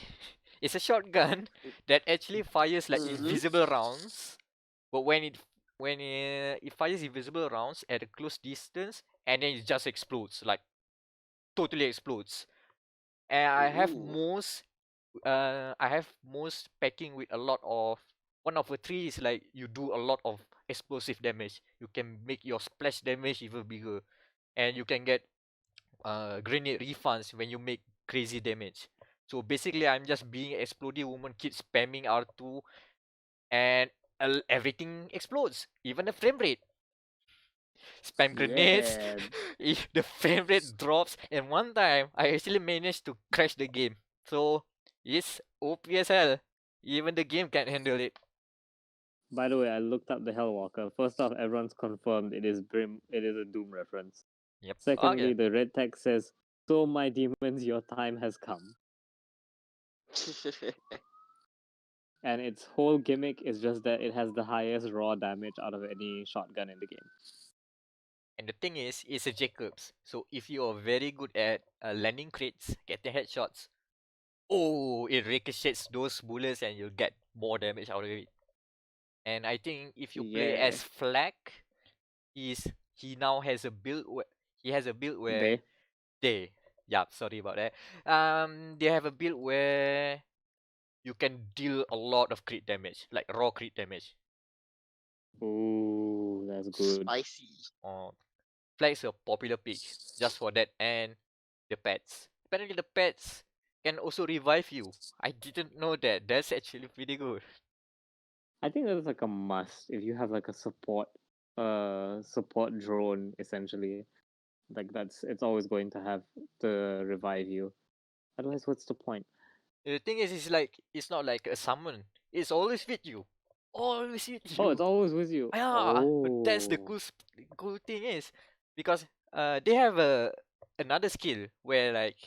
It's a shotgun that actually fires like Mm-hmm. invisible rounds. But when it fires invisible rounds at a close distance and then it just explodes, like totally explodes. And Ooh. I have most packing with a lot of one of the three is like you do a lot of explosive damage. You can make your splash damage even bigger, and you can get grenade refunds when you make crazy damage. So basically, I'm just being exploding woman, keep spamming R2, and everything explodes, even the frame rate. Spam grenades, Yeah. if the frame rate drops, and one time I actually managed to crash the game. So it's OP as hell. Even the game can't handle it. By the way, I looked up the Hellwalker. First off, everyone's confirmed it is Brim. It is a Doom reference. Yep. Secondly, Okay. the red text says, "So my demons, your time has come." And its whole gimmick is just that it has the highest raw damage out of any shotgun in the game. And the thing is, it's a Jacobs. So if you are very good at landing crits, getting headshots, oh, it ricochets those bullets and you'll get more damage out of it. And I think if you play Yeah. as Flag, he's he now has a build he has a build where They. they yeah, sorry about that. They have a build where you can deal a lot of crit damage, like raw crit damage. Ooh, that's good. Spicy. Flag's a popular pick just for that and the pets. Apparently the pets can also revive you. I didn't know that. That's actually pretty good. I think that's like a must if you have like a support drone essentially. Like it's always going to have to revive you. Otherwise, what's the point? The thing is, it's not like a summon. It's always with you, always with Oh, it's you. always with you. Yeah, that's the Oh, cool thing is because they have another skill where like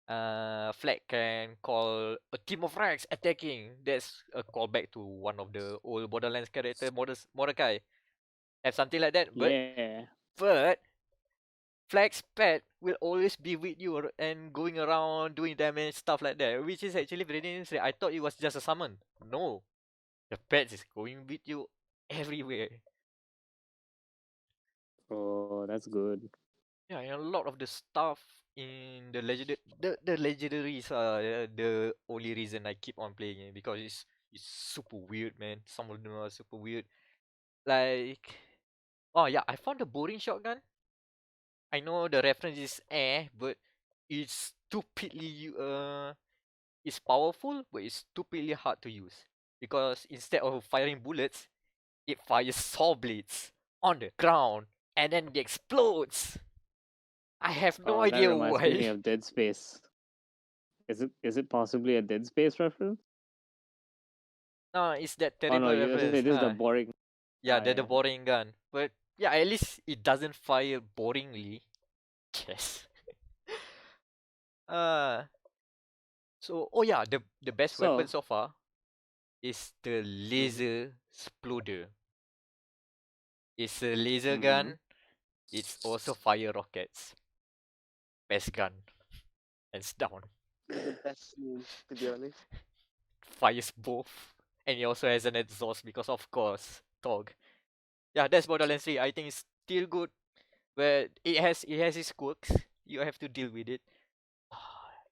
Flag can call a team of ranks attacking. That's a callback to one of the old Borderlands character, Mordecai. Have something like that, yeah. but Flag's pet will always be with you and going around doing damage stuff like that, which is actually very interesting. I thought it was just a summon. No, the pet is going with you everywhere. Oh, that's good. Yeah, and a lot of the stuff in the legendaries are the only reason I keep on playing it because it's super weird, man. Some of them are super weird. Like, oh yeah, I found the boring shotgun. I know the reference is but it's stupidly it's powerful, but it's stupidly hard to use because instead of firing bullets, it fires saw blades on the ground and then it explodes. I have no Oh, that idea reminds me why. of Dead Space. Is it possibly a Dead Space reference? No, it's that Oh no, terrible you say reference. this is the boring. Yeah, Ah, the yeah. boring gun. But yeah, at least it doesn't fire boringly. Yes. uh so oh yeah, the best weapon So, so far is the laser exploder. It's a laser mm-hmm. gun. It's also fire rockets. Best gun. Hands down. The best name, to be honest. Fires both. And he also has an exhaust because of course, Tog. Yeah, that's Borderlands 3. I think it's still good. But it has its quirks. You have to deal with it.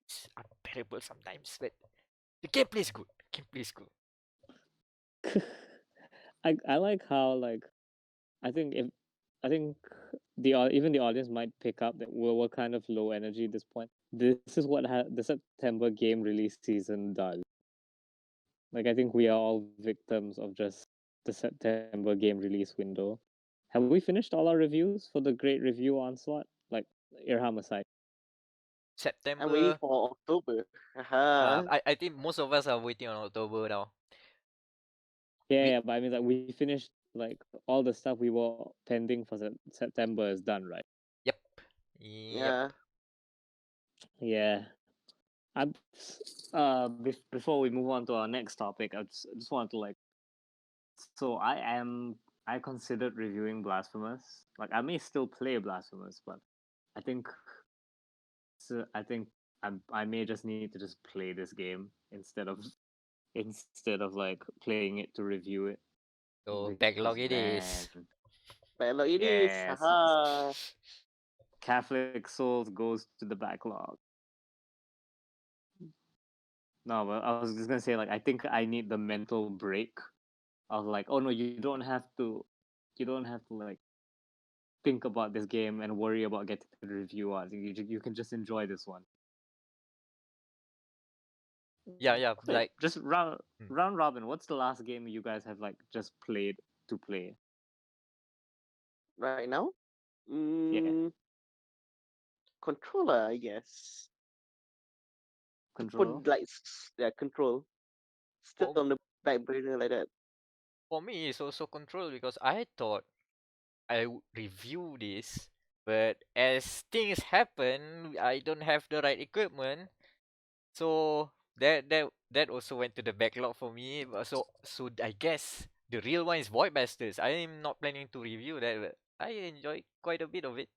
It's unbearable sometimes, but the gameplay is good. Gameplay is good. I like how like I think if I think even the audience might pick up that we're kind of low energy at this point. This is what the September game release season does. Like I think we are all victims of just the September game release window. Have we finished all our reviews for the great review onslaught? Like Irham aside. I'm waiting September. for October. Haha. I think most of us are waiting on October now. Yeah, We yeah, but I mean like we finished like all the stuff we were pending for September is done, right? Yep. Yep. Yeah. Yeah. I'm before we move on to our next topic, I just want to like so I considered reviewing Blasphemous. Like I may still play Blasphemous, but I think I may just need to just play this game instead of like playing it to review it So because backlog it man, is. Backlog it is. yes, Haha. Catholic Souls goes to the backlog. No, but I was just gonna say like I think I need the mental break of like, oh no, you don't have to like think about this game and worry about getting the review on. You can just enjoy this one. Yeah. Wait, Like just hmm. round robin. What's the last game you guys have like just played to play? Right now? Yeah, Controller, I guess. To control. put like control. Still for on the back burner like that. for me it's also control because I thought I would review this, but as things happen, I don't have the right equipment. So that also went to the backlog for me. So I guess the real one is Void Bastards. I am not planning to review that, but I enjoy quite a bit of it.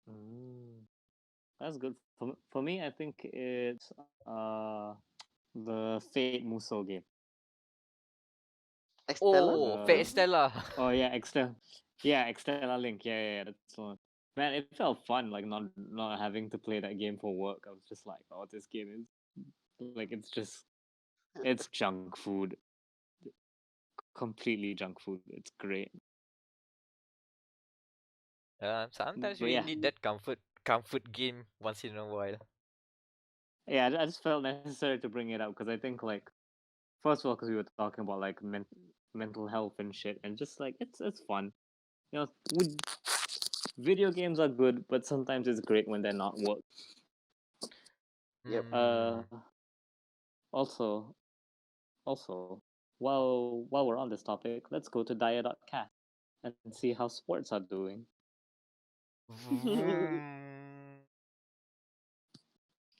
Mm, that's good. For me, I think it's the Fate Muso game. Extella? Oh, Fate The Stella. oh yeah, Extella Link. Yeah, that's the one. Man, it felt fun like not having to play that game for work. I was just like, oh, this game is like it's junk food, completely junk food. It's great. Sometimes But we yeah, need that comfort game once in a while. yeah, I just felt necessary to bring it up because I think like first of all because we were talking about like mental health and shit, and just like it's fun. You know, video games are good, but sometimes it's great when they're not work. Yep. Uh, Mm. also, while we're on this topic, let's go to dia.cast and see how sports are doing. Vroom.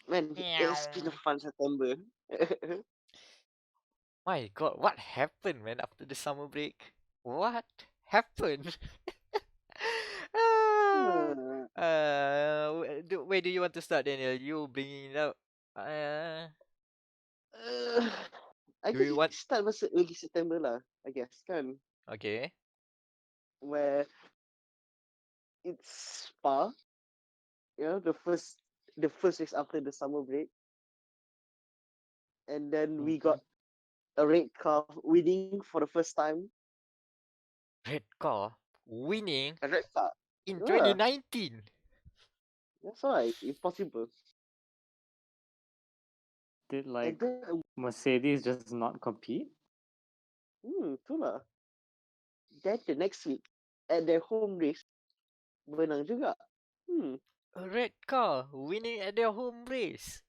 Man, it's been a Meow. fun September. My God, what happened, man, after the summer break? What happened? Ah, Hmm. where do you want to start, Daniel? You bringing it up? Uh, Uh, I do guess you it want? start masa early September lah. I guess kan, Okay. where it's Spa, the first weeks after the summer break, and then we Mhm. got a red car winning for the first time. Red car winning A red car, in yeah, 2019. that's why impossible. Did And like then, Mercedes just not compete? tu lah. Then the next week at their home race, menang juga. A red car winning at their home race.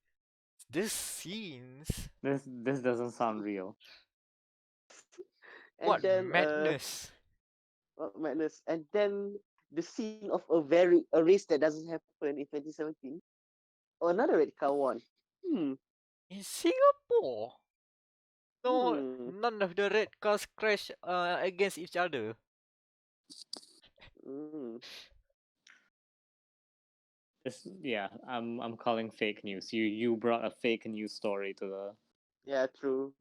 The scenes. This doesn't sound real. And What then madness. what madness. And then the scene of a race that doesn't happen in 2017. Another red car won. Hmm. In Singapore, no, Hmm. none of the red cars crash against each other. Hmm. Yeah, I'm calling fake news. You brought a fake news story to the. Yeah, true.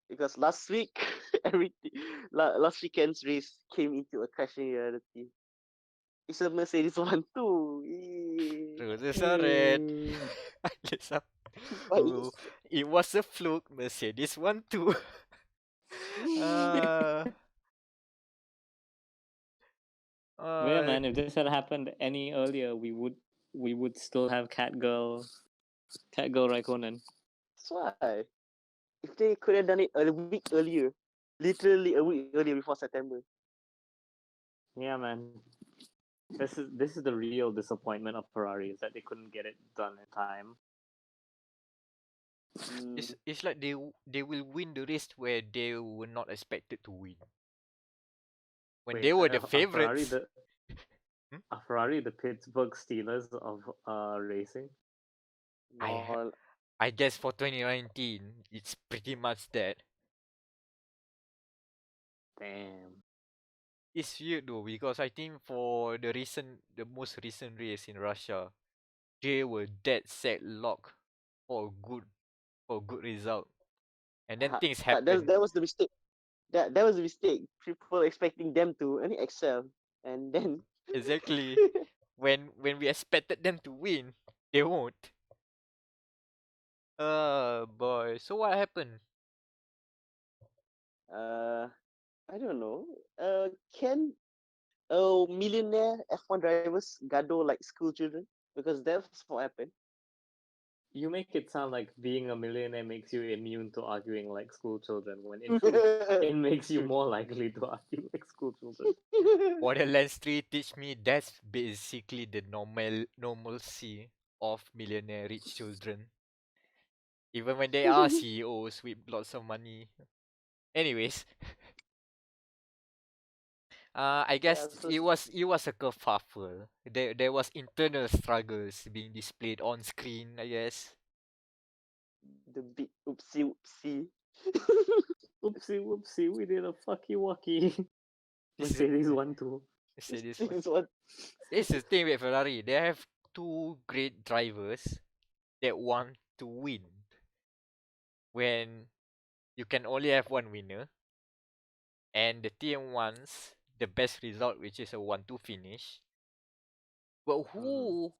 Because last week, everything, last weekend's race came into a crashing reality. It's a Mercedes one too. Roses are red. Hmm. Lisa. But Oh, it was a fluke. Mercedes one too. uh, But yeah, uh, man, if this had happened any earlier, we would still have Catgirl Raikkonen. that's why. If they could have done it a week earlier, literally a week earlier before September. Yeah, man. This is the real disappointment of Ferrari is that they couldn't get it done in time. Mm. it's like they will win the race where they were not expected to win. When Wait, they were the are Ferrari favorites. the Hmm? are Ferrari the Pittsburgh Steelers of racing? I No, I guess for 2019, it's pretty much that. Damn. It's weird though because I think for the most recent race in Russia, they were dead set lock for a good result, and then things that, happen. that was the mistake. That was a mistake. People expecting them to only excel, and then Exactly when we expected them to win, they won't. Boy. So what happened? uh, I don't know. Can millionaire F1 drivers gado like school children? Because that's what happened. You make it sound like being a millionaire makes you immune to arguing like school children, when in truth, it makes you more likely to argue like school children. Borderlands 3 teach me that's basically the normalcy of millionaire rich children. Even when they are CEOs with lots of money. Anyways, I Yeah, guess so it was a kerfuffle. There was internal struggles being displayed on screen, I guess. the big oopsie oopsie. Whoopsie whoopsie, we did a fucky wucky. This is Mercedes won too. say this This one. is what. This is the thing with Ferrari. They have two great drivers that want to win. When you can only have one winner, and the team wants the best result, which is a 1-2 finish. But Mhm. who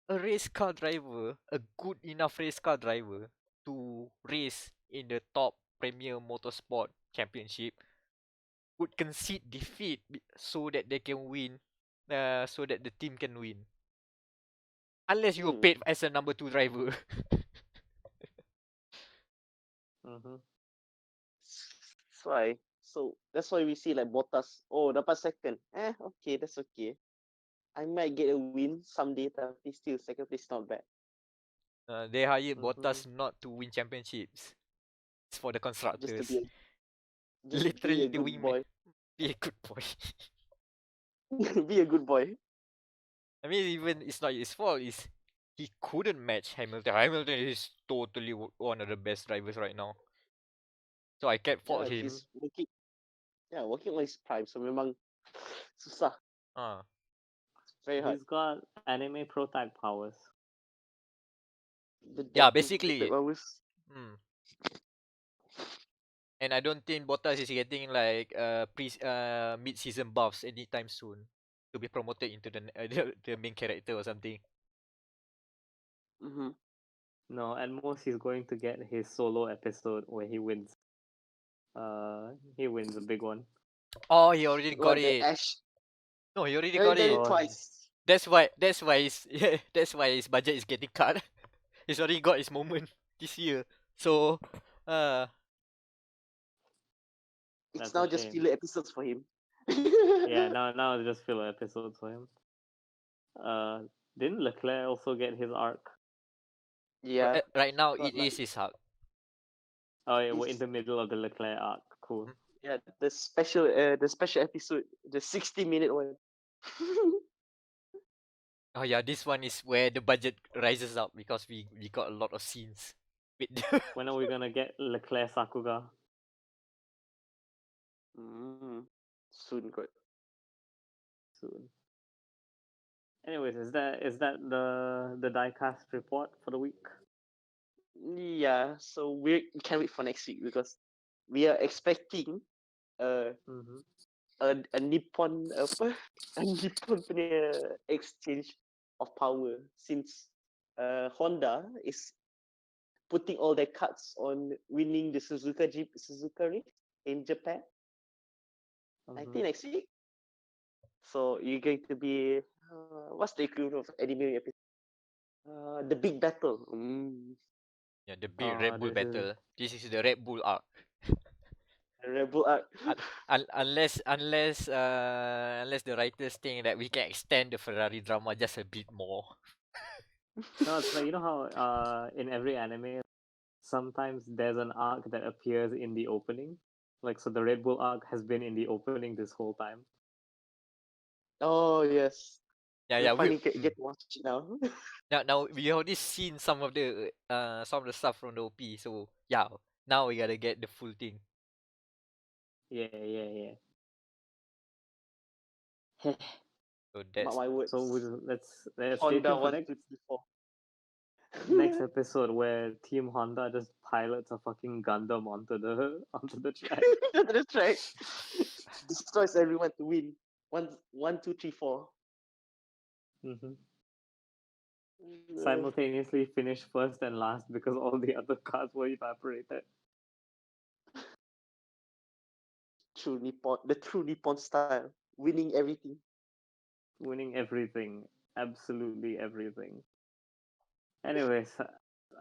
a race car driver, a good enough race car driver to race in the top Premier Motorsport Championship would concede defeat so that they can win, so that the team can win. Unless you were Mm, paid as a number two driver. Mhm. that's why. So that's why we see like Bottas. Oh, dapat second. Okay, that's okay. I might get a win someday, tapi still second place not bad. They hired Mm-hmm. Bottas not to win championships. It's for the Just to constructors. be just be Literally a the good wingman. boy. Be a good boy. Be a good boy. I mean, even it's not his fault. It's he couldn't match Hamilton. Hamilton is totally one of the best drivers right now. So I can't fault Yeah, him. he's working. Yeah, working on his prime. So memang susah. Uh, Very hard. He's got anime pro type powers. The yeah, Deku basically. hours. Mm. And I don't think Bottas is getting like mid season buffs anytime soon to be promoted into the main character or something. Mm-hmm. No, at most he's going to get his solo episode where he wins. He wins a big one. Oh, he already got What the it. Ash? No, he already He already got done it. it Oh, twice. That's why his that's why his budget is getting cut. He's already got his moment this year. So uh It's that's a now just shame. filler episodes for him. Yeah, now it's just filler episodes for him. Uh, didn't Leclerc also get his arc? Yeah, right now got it like is his hub. Oh, yeah, we're in this. the middle of the Leclerc arc. Cool. Yeah, the special episode, the 60-minute one. Oh yeah, this one is where the budget rises up because we got a lot of scenes. With When are we gonna get Leclerc Sakuga? mm, soon, good. Soon. Anyways, is that the diecast report for the week? Yeah, so we can't wait for next week because we are expecting uh, Mm-hmm. a Nippon apa a Nippon punya exchange of power since Honda is putting all their cards on winning the Suzuka race in Japan. I Mm-hmm. think next week. So you're going to be what's the equivalent of anime episode? The big battle. yeah, the big Red Bull This is battle. This is the Red Bull arc. Rebel arc. Unless the writers think that we can extend the Ferrari drama just a bit more. no. It's like, you know how in every anime sometimes there's an arc that appears in the opening. Like, so the Red Bull arc has been in the opening this whole time. Oh yes, Yeah, we yeah. finally get to watch it now. Now we already seen some of the stuff from the OP. So yeah, now we gotta get the full thing. Yeah. So Mark that's my words. So let's stay Honda tuned for 1, 2, 3, 4. next episode where Team Honda just pilots a fucking Gundam onto the track. That's right. Destroys everyone to win. 1, 2, 3, 4. Mm-hmm. Uh, Simultaneously finish first and last because all the other cars were evaporated. True Nippon, the true Nippon style, winning everything. Winning everything. Absolutely everything. Anyways,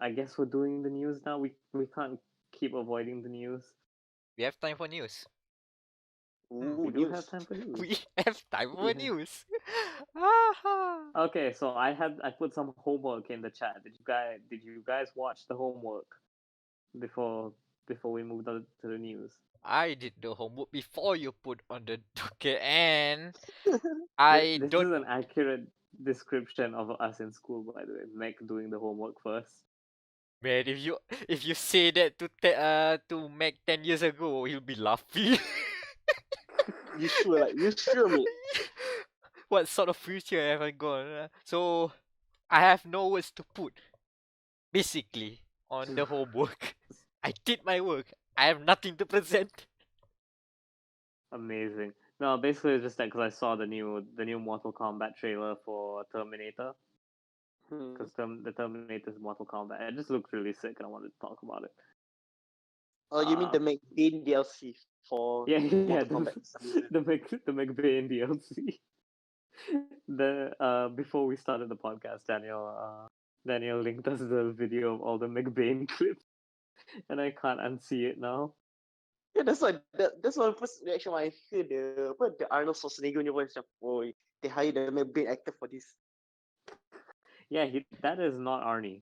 I guess we're doing the news now. We can't keep avoiding the news. we have time for news. Ooh, We do have news. time for news. We have time for Yeah. news. Aha. Okay, so I put some homework in the chat. Did you guys watch the homework before before we moved on to the news? I did the homework before you put on the docket, and This, I this is don't. an accurate description of us in school, by the way. Meck doing the homework first. Man, if you say that to Mac 10 years ago, he'll be laughing. You sure, mate? What sort of future have I gone? So I have no words to put. Basically, on the homework, I did my work. I have nothing to present. Amazing. No, basically it's just that because I saw the new Mortal Kombat trailer for Terminator. Because the Terminator's Mortal Kombat, it just looked really sick, and I wanted to talk about it. Oh, you mean the McBain DLC for Yeah, Mortal Kombat? the McBain DLC. Before we started the podcast, Daniel linked us the video of all the McBain clips, and I can't unsee it now. Yeah, that's why the first reaction when I hear the Arnold Schwarzenegger punya voice macam, oh, they hired the McBain actor for this. Yeah, that is not Arnie.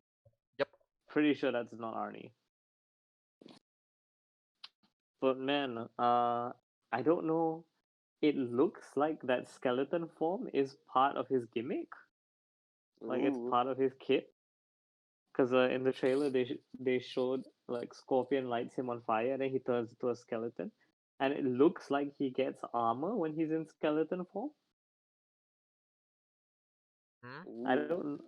Pretty sure that's not Arnie. But man, I don't know. It looks like that skeleton form is part of his gimmick. Like it's Ooh. part of his kit. Because in the trailer they showed like Scorpion lights him on fire and then he turns into a skeleton, and it looks like he gets armor when he's in skeleton form. Hmm? I Ooh. don't.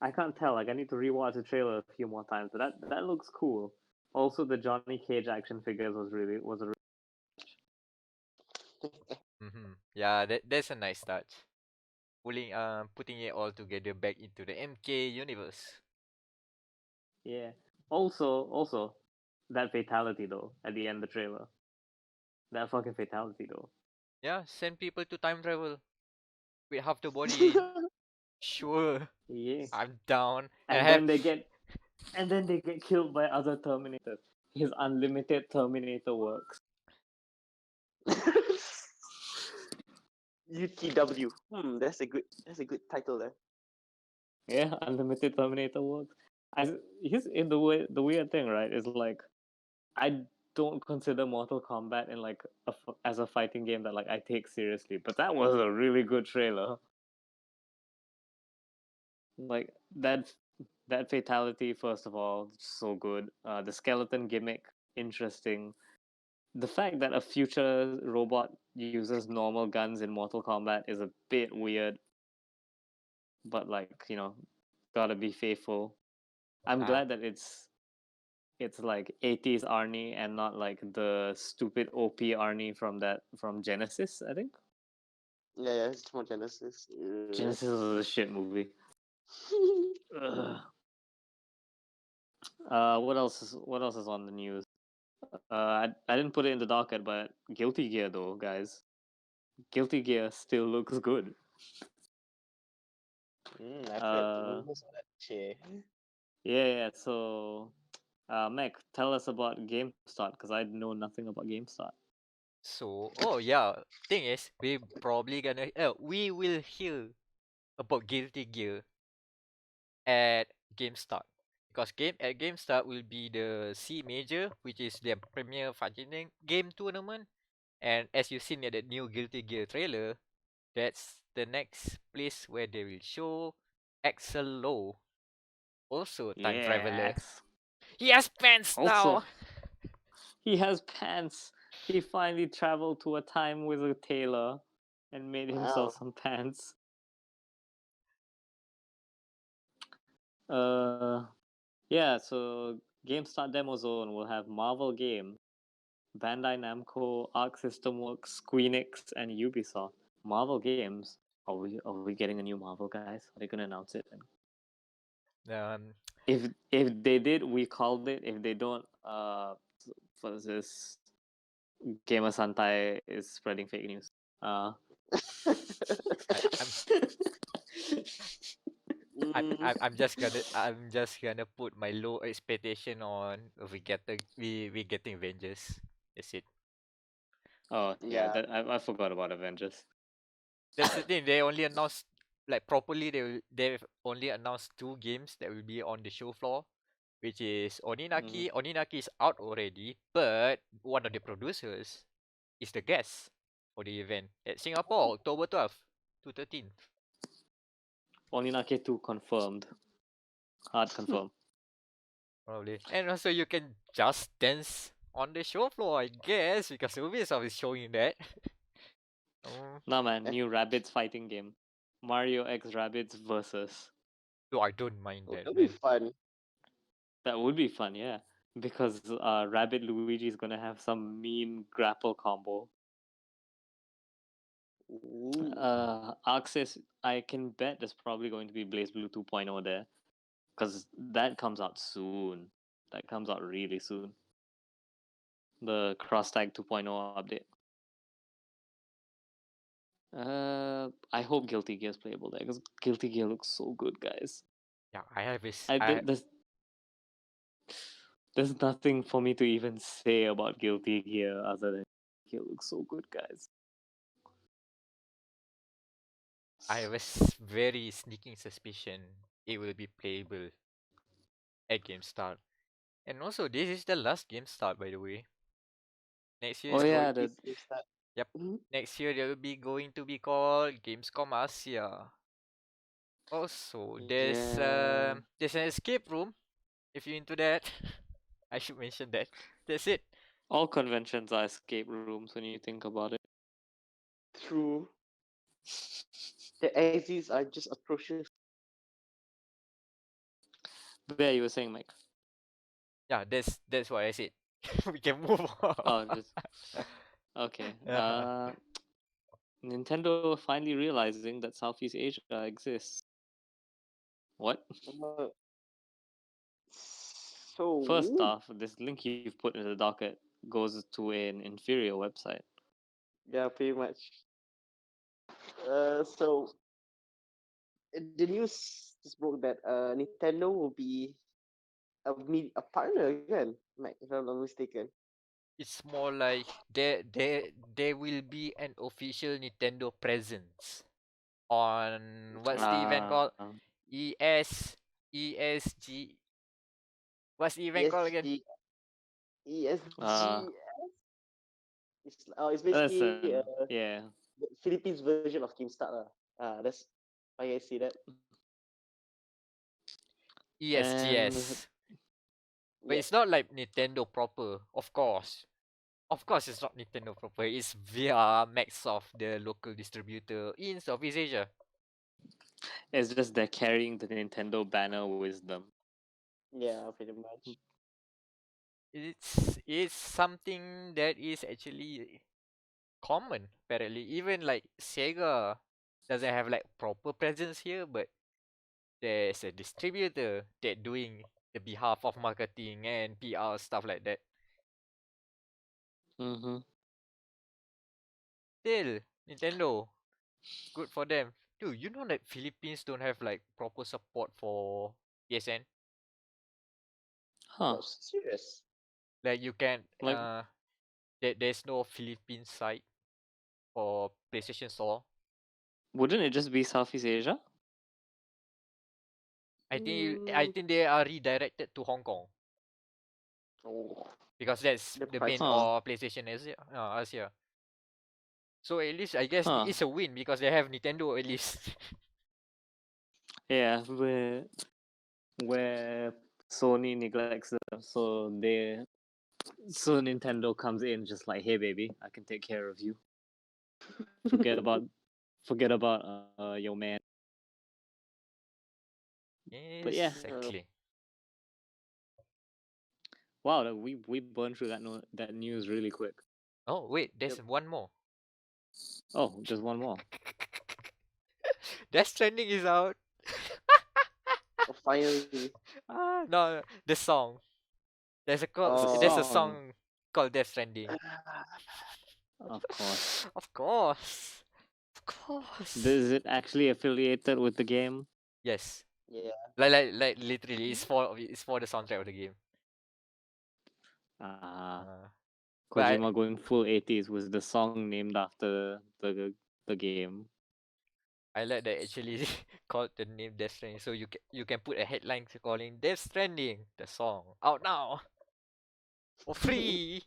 I can't tell. Like I need to rewatch the trailer a few more times. But that looks cool. Also, the Johnny Cage action figures was a Yeah, that's a nice touch. Putting it all together back into the MK universe. yeah. Also that fatality though at the end of the trailer. That fucking fatality though. Yeah, send people to time travel with half the body. Sure, Yeah. I'm down. And And have then they get killed by other Terminators. His unlimited Terminator works. UTW. That's a good title there. Yeah, unlimited Terminator works. Here's in the weird thing, right? Is like I don't consider Mortal Kombat in like as a fighting game that like I take seriously, but that was a really good trailer. Like that fatality, first of all, so good. The skeleton gimmick, interesting. The fact that a future robot uses normal guns in Mortal Kombat is a bit weird, but like gotta be faithful. I'm uh, glad that it's like 80s Arnie and not like the stupid OP Arnie from Genesis. I think Yeah, it's more Genesis. Genesis was a shit movie. Ugh. What else is on the news? I didn't put it in the docket, but Guilty Gear though, guys. Guilty Gear still looks good. I've heard Uh, rumors of that shit. yeah. So, Meck, tell us about GameStart because I know nothing about GameStart. oh yeah, thing is, we will hear about Guilty Gear at GameStart. Because GameStart will be the C Major, which is their premier fighting game tournament. And as you've seen at the new Guilty Gear trailer, that's the next place where they will show Axel Low, also a time Yeah, traveler. He has pants also, now. he has pants. He finally traveled to a time with a tailor and made Wow. himself some pants. Uh, yeah. So GameStart Demo Zone will have Marvel Game, Bandai Namco, Arc System Works, Squeenix, and Ubisoft. Marvel Games. Are we getting a new Marvel, guys? Are they gonna announce it? Um, If they did, we called it. If they don't, for this Gamer Santai is spreading fake news. I, I'm I'm just gonna put my low expectation on we getting Avengers. That's it. Oh yeah, Yeah. I forgot about Avengers. That's the thing. They only announced like properly. They've only announced two games that will be on the show floor, which is Mhm. Oninaki. Oninaki is out already, but one of the producers is the guest for the event at Singapore, October 12th to 13th. Oninake 2 confirmed. Hard confirmed. Probably. And also you can just dance on the show floor, I guess, because Ubisoft is showing that. Nah man, Eh, new Rabbids fighting game. Mario X Rabbids versus. So I don't mind that, that'll be man. fun. That would be fun, yeah. Because Rabbid Luigi is gonna have some mean grapple combo. Ooh. Arxis, I can bet there's probably going to be Blaze Blue 2.0 there. Because that comes out soon. That comes out really soon. The Cross Tag 2.0 update. I hope Guilty Gear is playable there because Guilty Gear looks so good, guys. Yeah, I have this. I there's nothing for me to even say about Guilty Gear other than it looks so good, guys. I have a very sneaking suspicion it will be playable. at GameStart. And also, this is the last GameStart, by the way. Next year Oh is Oh, going. yeah, it is GameStart. Yep. Mhm. Next year there will be going to be called Gamescom Asia. Also, yeah. there's an escape room. If you're into that, I should mention that. That's it. All conventions are escape rooms when you think about it. True. The exits are just atrocious. But yeah, you were saying, Mike. Yeah, that's what I said. We can move on. Oh, just okay. Yeah. Nintendo finally realizing that Southeast Asia exists. What? Uh, First so off, this link you've put in the docket goes to an inferior website. yeah, pretty much. So the news just broke that Nintendo will be a partner again, Mac, if I'm not mistaken. It's more like there will be an official Nintendo presence on what's the event called? Uh, ESG. What's the event called again? ESG, uh, ESG. It's basically listen, yeah. the Philippines version of GameStart lah. That's how I see that. And ESGS. But Yeah, it's not like Nintendo proper, of course. Of course, it's not Nintendo proper. It's via Microsoft, the local distributor in Southeast Asia. it's just they're carrying the Nintendo banner wisdom. yeah, pretty much. It's something that is actually common apparently. Even like Sega doesn't have like proper presence here, but there's a distributor that doing the behalf of marketing and PR stuff like that. Mm-hmm. Still, Nintendo, good for them. Dude, you know that Philippines don't have like proper support for PSN? Huh. Oh, serious. Like you can Like, there's no Philippine site for PlayStation Store. wouldn't it just be Southeast Asia? I Mm, think they are redirected to Hong Kong oh, because that's the the price. main Huh. for PlayStation Asia. Asia. So at least I guess Huh. it's a win because they have Nintendo at least. Yeah, where Sony neglects them, so Nintendo comes in just like, hey baby, I can take care of you. Forget about forget about your man. But yeah, Exactly. wow, we burned through that news really quick. Oh wait, Yep. there's one more. Oh, just one more. Death Stranding is out. Oh, finally. No, the song. The There's a song, song called Death Stranding. of course. Of course. Of course. Is it actually affiliated with the game? Yes. Yeah. Like literally it's for the soundtrack of the game. Ah, Uh, but I, Kojima going full 80s with the song named after the game. I like that actually called the name Death Stranding. So you can put a headline calling Death Stranding, the song out now for free.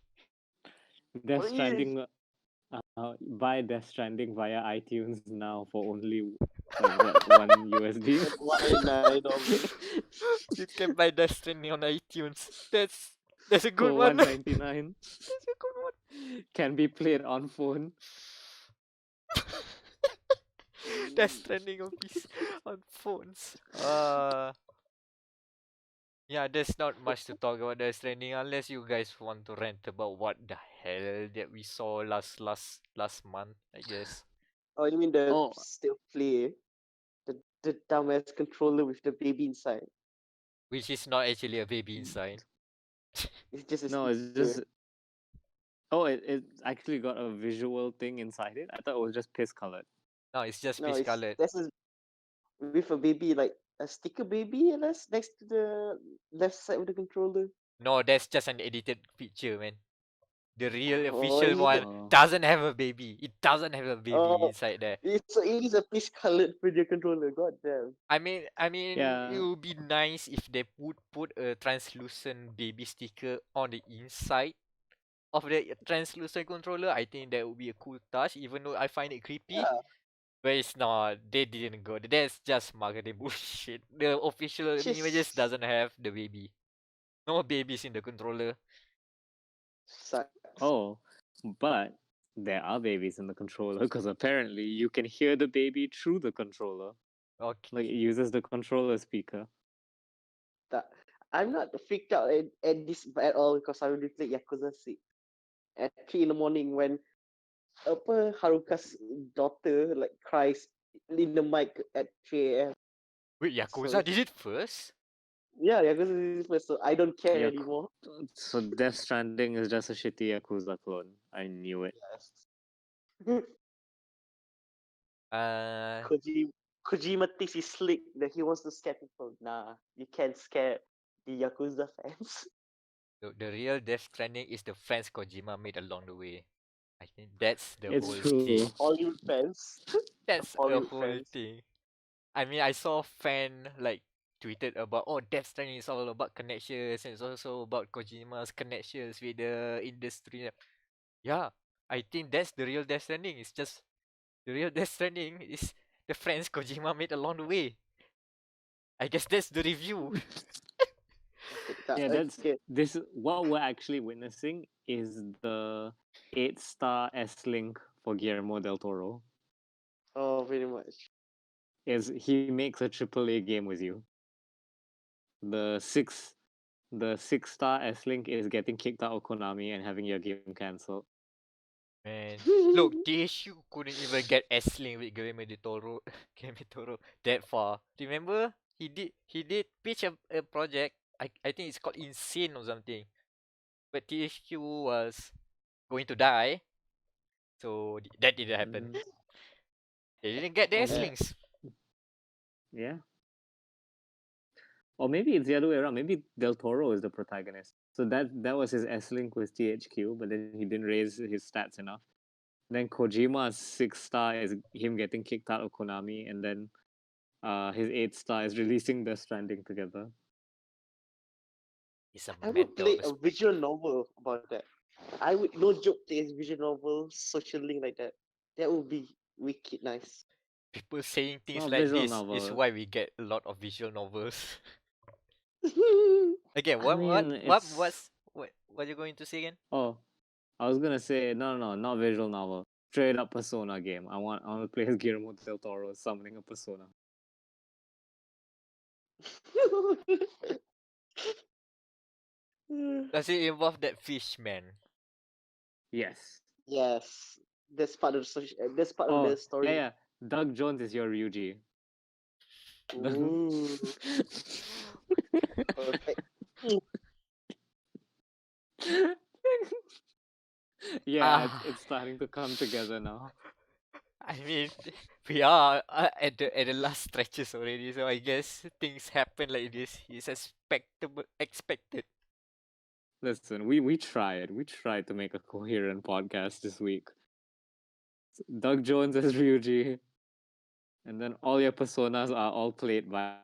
Death Please. Stranding, buy Death Stranding via iTunes now for only like what $1 $1.99. You can buy Death Stranding on iTunes. That's a good for one. $1.99. That's a good one. Can be played on phone. Death Stranding on phones. Yeah, there's not much to talk about Death Stranding unless you guys want to rant about what the hell that we saw last month, I guess. Oh, you mean the Oh, still play? The dumbass controller with the baby inside. Which is not actually a baby inside. It's just a no, it's sticker. just. Oh, it actually got a visual thing inside it. I thought it was just piss colored. No, it's just No, peach it's colored. this is with a baby, like a sticker baby, next to the left side of the controller. No, that's just an edited picture, man. The real Oh, official one Oh. doesn't have a baby. It doesn't have a baby oh, inside there. it is a peach colored video controller. God damn. I mean, it Yeah. would be nice if they would put a translucent baby sticker on the inside of the translucent controller. I think that would be a cool touch, even though I find it creepy. Yeah, But it's not. They didn't go. That's just marketing bullshit. The official images just doesn't have the baby. No babies in the controller. sucks. Oh, but there are babies in the controller because apparently you can hear the baby through the controller. Okay. Like it uses the controller speaker. That I'm not freaked out at this at all because I already played Yakuza 6 at 3 in the morning when Haruka's daughter like cries in the mic at 3 a.m. Wait, So Yakuza it's, did it first? yeah, Yakuza is first, so I don't care Yak- anymore. so Death Stranding is just a shitty Yakuza clone. I knew it. Yes. Uh, Kojima thinks he's slick that he wants to scare people. Nah, you can't scare the Yakuza fans. the real Death Stranding is the friends Kojima made along the way. I think that's the It's whole true. thing. Hollywood fans. That's the Hollywood whole fans. thing. I mean, I saw fan like tweeted about, oh, Death Stranding is all about connections and it's also about Kojima's connections with the industry. Yeah, I think that's the real Death Stranding. It's just the real Death Stranding is the friends Kojima made along the way. I guess that's the review. Yeah, that's Okay. this. What we're actually witnessing is the 8-star S link for Guillermo del Toro. Oh, pretty much. Is he makes a AAA game with you. The six the 6-star S link is getting kicked out of Konami and having your game cancelled. Man, look, TSU couldn't even get S-Link with Guillermo del Toro, Guillermo del Toro that far. Remember, he did pitch a project. I think it's called Insane or something. But THQ was going to die, so that didn't happen. Mhm. They didn't get the Or Uh, S-Links. yeah, or maybe it's the other way around. Maybe Del Toro is the protagonist. So that was his S link with THQ, but then he didn't raise his stats enough. Then Kojima's 6-star is him getting kicked out of Konami, and then his 8-star is releasing Death Stranding together. It's a I would play mental. a visual novel about that. I would no joke play a visual novel, social link like that. That would be wicked nice. People saying It's things not a like visual this is novel. why we get a lot of visual novels. I Again, I mean, what you going to say again? oh, I was gonna say no, not visual novel. Straight up Persona game. I want to play as Guillermo del Toro summoning a Persona. Does it involve that fish man? Yes. Yes, that's part of Oh, the yeah, story. yeah. Doug Jones is your Ryuji. Ooh, perfect. Mm. Yeah, it's Ah, starting to come together now. I mean, we are at the last stretches already, so I guess things happen like this is expected. Listen, we tried. We tried to make a coherent podcast this week. Doug Jones as Ryuji, and then all your personas are all played by.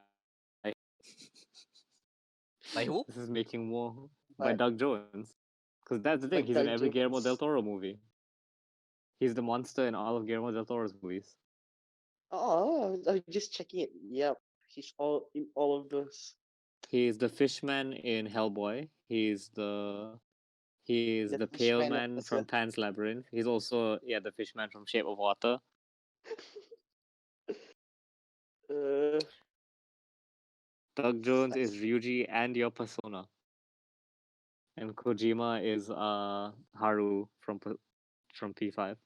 By who? This is making more by But Doug Jones. Because that's the thing, he's in Doug every Guillermo del Jones. Toro movie. He's the monster in all of Guillermo del Toro's movies. Oh, I was just checking it. Yep, he's all in all of those. He's the fishman in Hellboy. He's The the pale Fishman man was from Pan's Labyrinth. He's also the fishman from Shape of Water. uh, Doug Jones is such. Ryuji and your persona. And Kojima is Haru from P5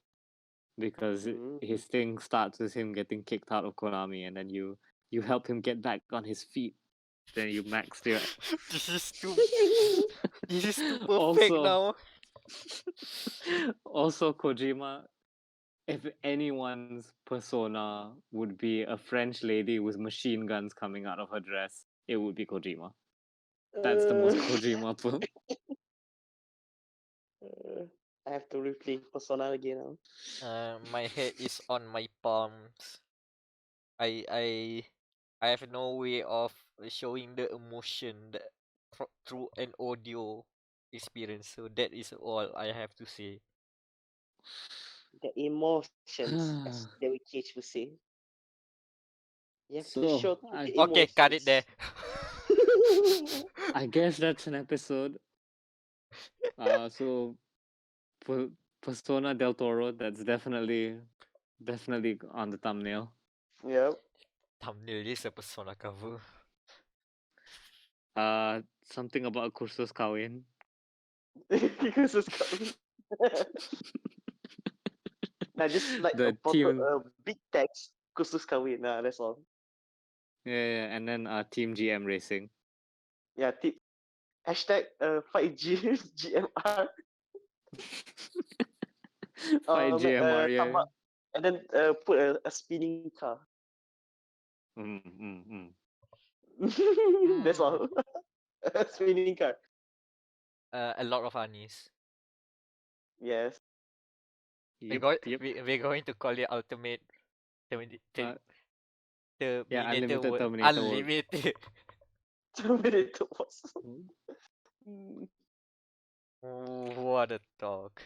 because Mm. his thing starts with him getting kicked out of Konami, and then you help him get back on his feet. Then you maxed your. This is too. This is too perfect also, now. also Kojima. If anyone's persona would be a French lady with machine guns coming out of her dress, it would be Kojima. That's the most Uh, Kojima. I have to replay Persona again now. My head is on my palms. I I I have no way of showing the emotion that through an audio experience. So that is all I have to say. The emotions, as David Cage would say. You have to So show through the Okay, cut it emotions. there. I guess that's an episode. So Persona del Toro, that's definitely on the thumbnail. Yep. Thumbnail is a Persona cover. Something about kursus kawin. Because it's coming. Nah, just like a The proper team, big text. Khusus kawin. Nah, that's all. yeah, and then Team GM Racing. Yeah, tip. Hashtag fightgmr. Fight GMR, yeah. And then put a spinning car. That's all. A spinning car. A lot of anis. Yes. Yep, yep. We're going to call it ultimate Uh, yeah, Terminator Unlimited World. Terminator World. Unlimited. Terminator was. What a talk.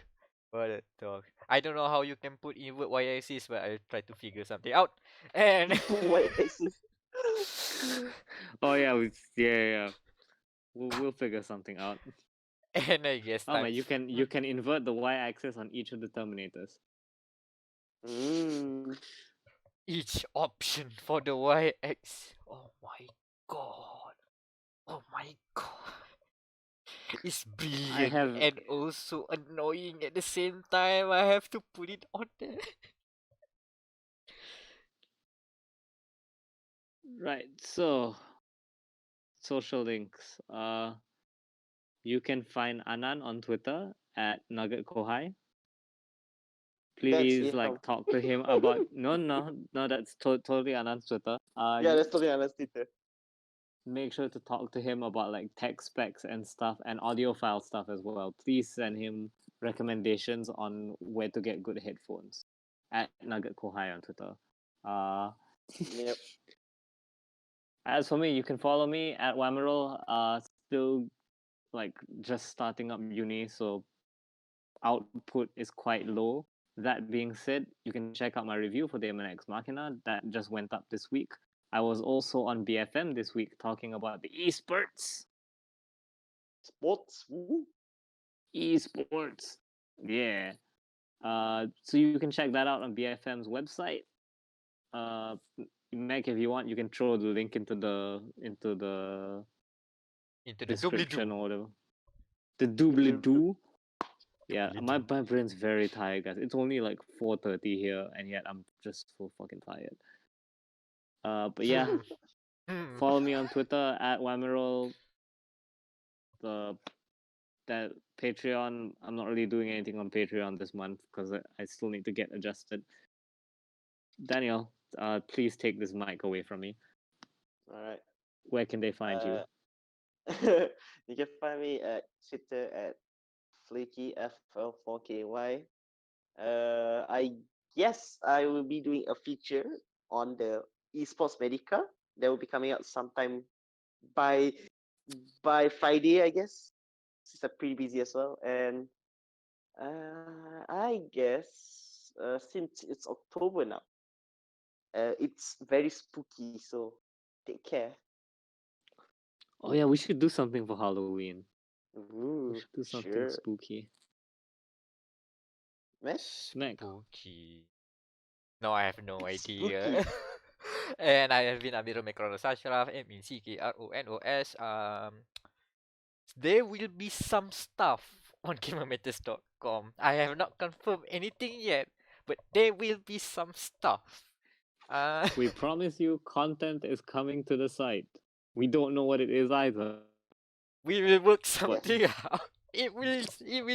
What a talk. I don't know how you can put invert y-axis, but I'll try to figure something out. And White axis. Oh yeah, yeah. We'll figure something out. and I guess Oh time. man, you can invert the y-axis on each of the Terminators. Each option for the y-axis. Oh my god. Oh my god. It's brilliant have- and also annoying at the same time. I have to put it on there. Right, so social links. You can find Anan on Twitter at Nugget Kohai. Please Irham. talk to him about no, that's totally Anan's Twitter. Yeah, that's totally honest Twitter. Make sure to talk to him about tech specs and stuff and audiophile stuff as well. Please send him recommendations on where to get good headphones at Nugget Kohai on Twitter. Yep. As for me, you can follow me at Wamerl. Still just starting up uni, so output is quite low. That being said, you can check out my review for Daemon X Machina that just went up this week. I was also on BFM this week talking about the esports. Sports. Woo. Esports. Yeah. So you can check that out on BFM's website. Meck, if you want, you can throw the link into the description or whatever. The doobly-doo. Yeah, my brain's very tired, guys. It's only 4:30 here, and yet I'm just so fucking tired. But yeah, follow me on Twitter at Wamerol. That Patreon, I'm not really doing anything on Patreon this month because I still need to get adjusted. Daniel, please take this mic away from me. All right. Where can they find you? You can find me at Twitter at flakyfl4ky. I guess I will be doing a feature on the esports medica that will be coming out sometime by Friday, I guess. Since I'm pretty busy as well, and I guess since it's October now, it's very spooky. So take care. Oh yeah, we should do something for Halloween. Ooh, We should do something sure. spooky. Smack. Spooky. No, I have no idea. Spooky. And I have been Amirul Mekronos Ashraf, MECKRONOS. There will be some stuff on gamermatters.com. I have not confirmed anything yet, but there will be some stuff. We promise you content is coming to the site. We don't know what it is either. We will work something out. It will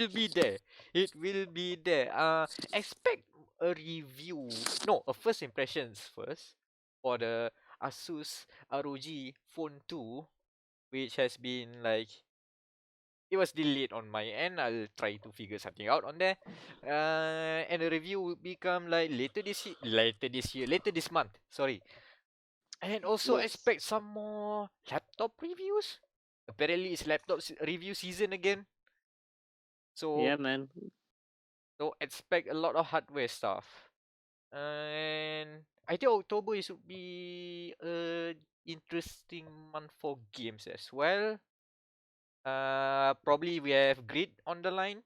be there. It will be there. Expect a review. No, a first impressions first for the Asus ROG Phone 2, which has been it was delayed on my end. I'll try to figure something out on there. And the review will become like later this month. Sorry. And also Yes. expect some more laptop reviews. Apparently, it's review season again. So Yeah, man. expect a lot of hardware stuff. And I think October is would be a interesting month for games as well. Probably we have Grid on the line.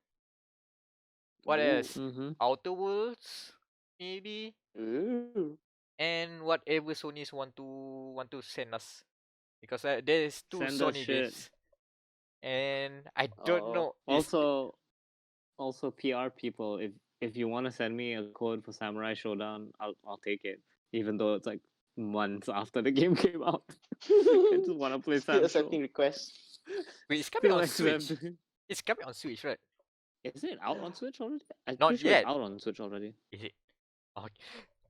What Ooh. else? Mm-hmm. Outer Worlds, maybe, Ooh. and whatever Sony's want to send us, because there's two Send us Sony shit. games, and I don't Oh. know. Is Also, PR people, if you want to send me a code for Samurai Showdown, I'll take it, even though it's like months after the game came out. I just want to play Still Sam Show. accepting requests. wait, it's coming Still on Switch. accepting. It's coming on Switch, right? Is it out on Switch already? I'm Not pretty sure yet. it's out on Switch already. Is it? Oh,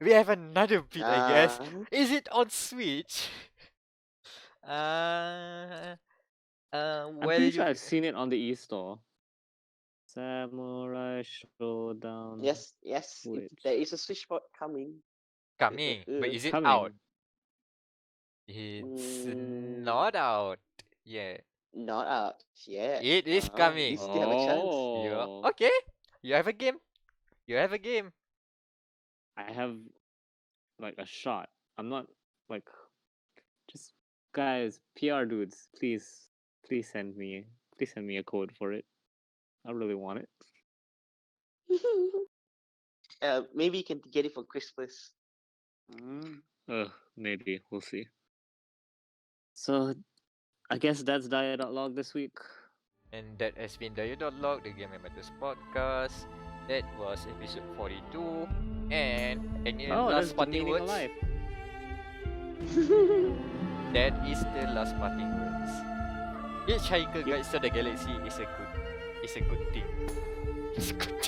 we have another bit, I guess. Is it on Switch? I'm Well, pretty sure I've seen it on the e-store. Samurai Showdown Yes. Switch. There is a Switch port coming. coming, but is it Coming. out? It's Mm, not out yet. not out yet. It is You coming. still have a chance. Yeah. Oh. Okay. You have a game. You have a game. I have like a shot. I'm not like just guys, PR dudes, please send me a code for it. I really want it. Maybe you can get it for Christmas. Maybe we'll see. So I guess that's Dia.log this week. And that has been Dia.log, the Game Matters podcast. That was episode 42. And any Oh, last that's the parting meaning of words? life. That is the last parting words. Hitchhiker Guides to the Galaxy is a good thing. It's good.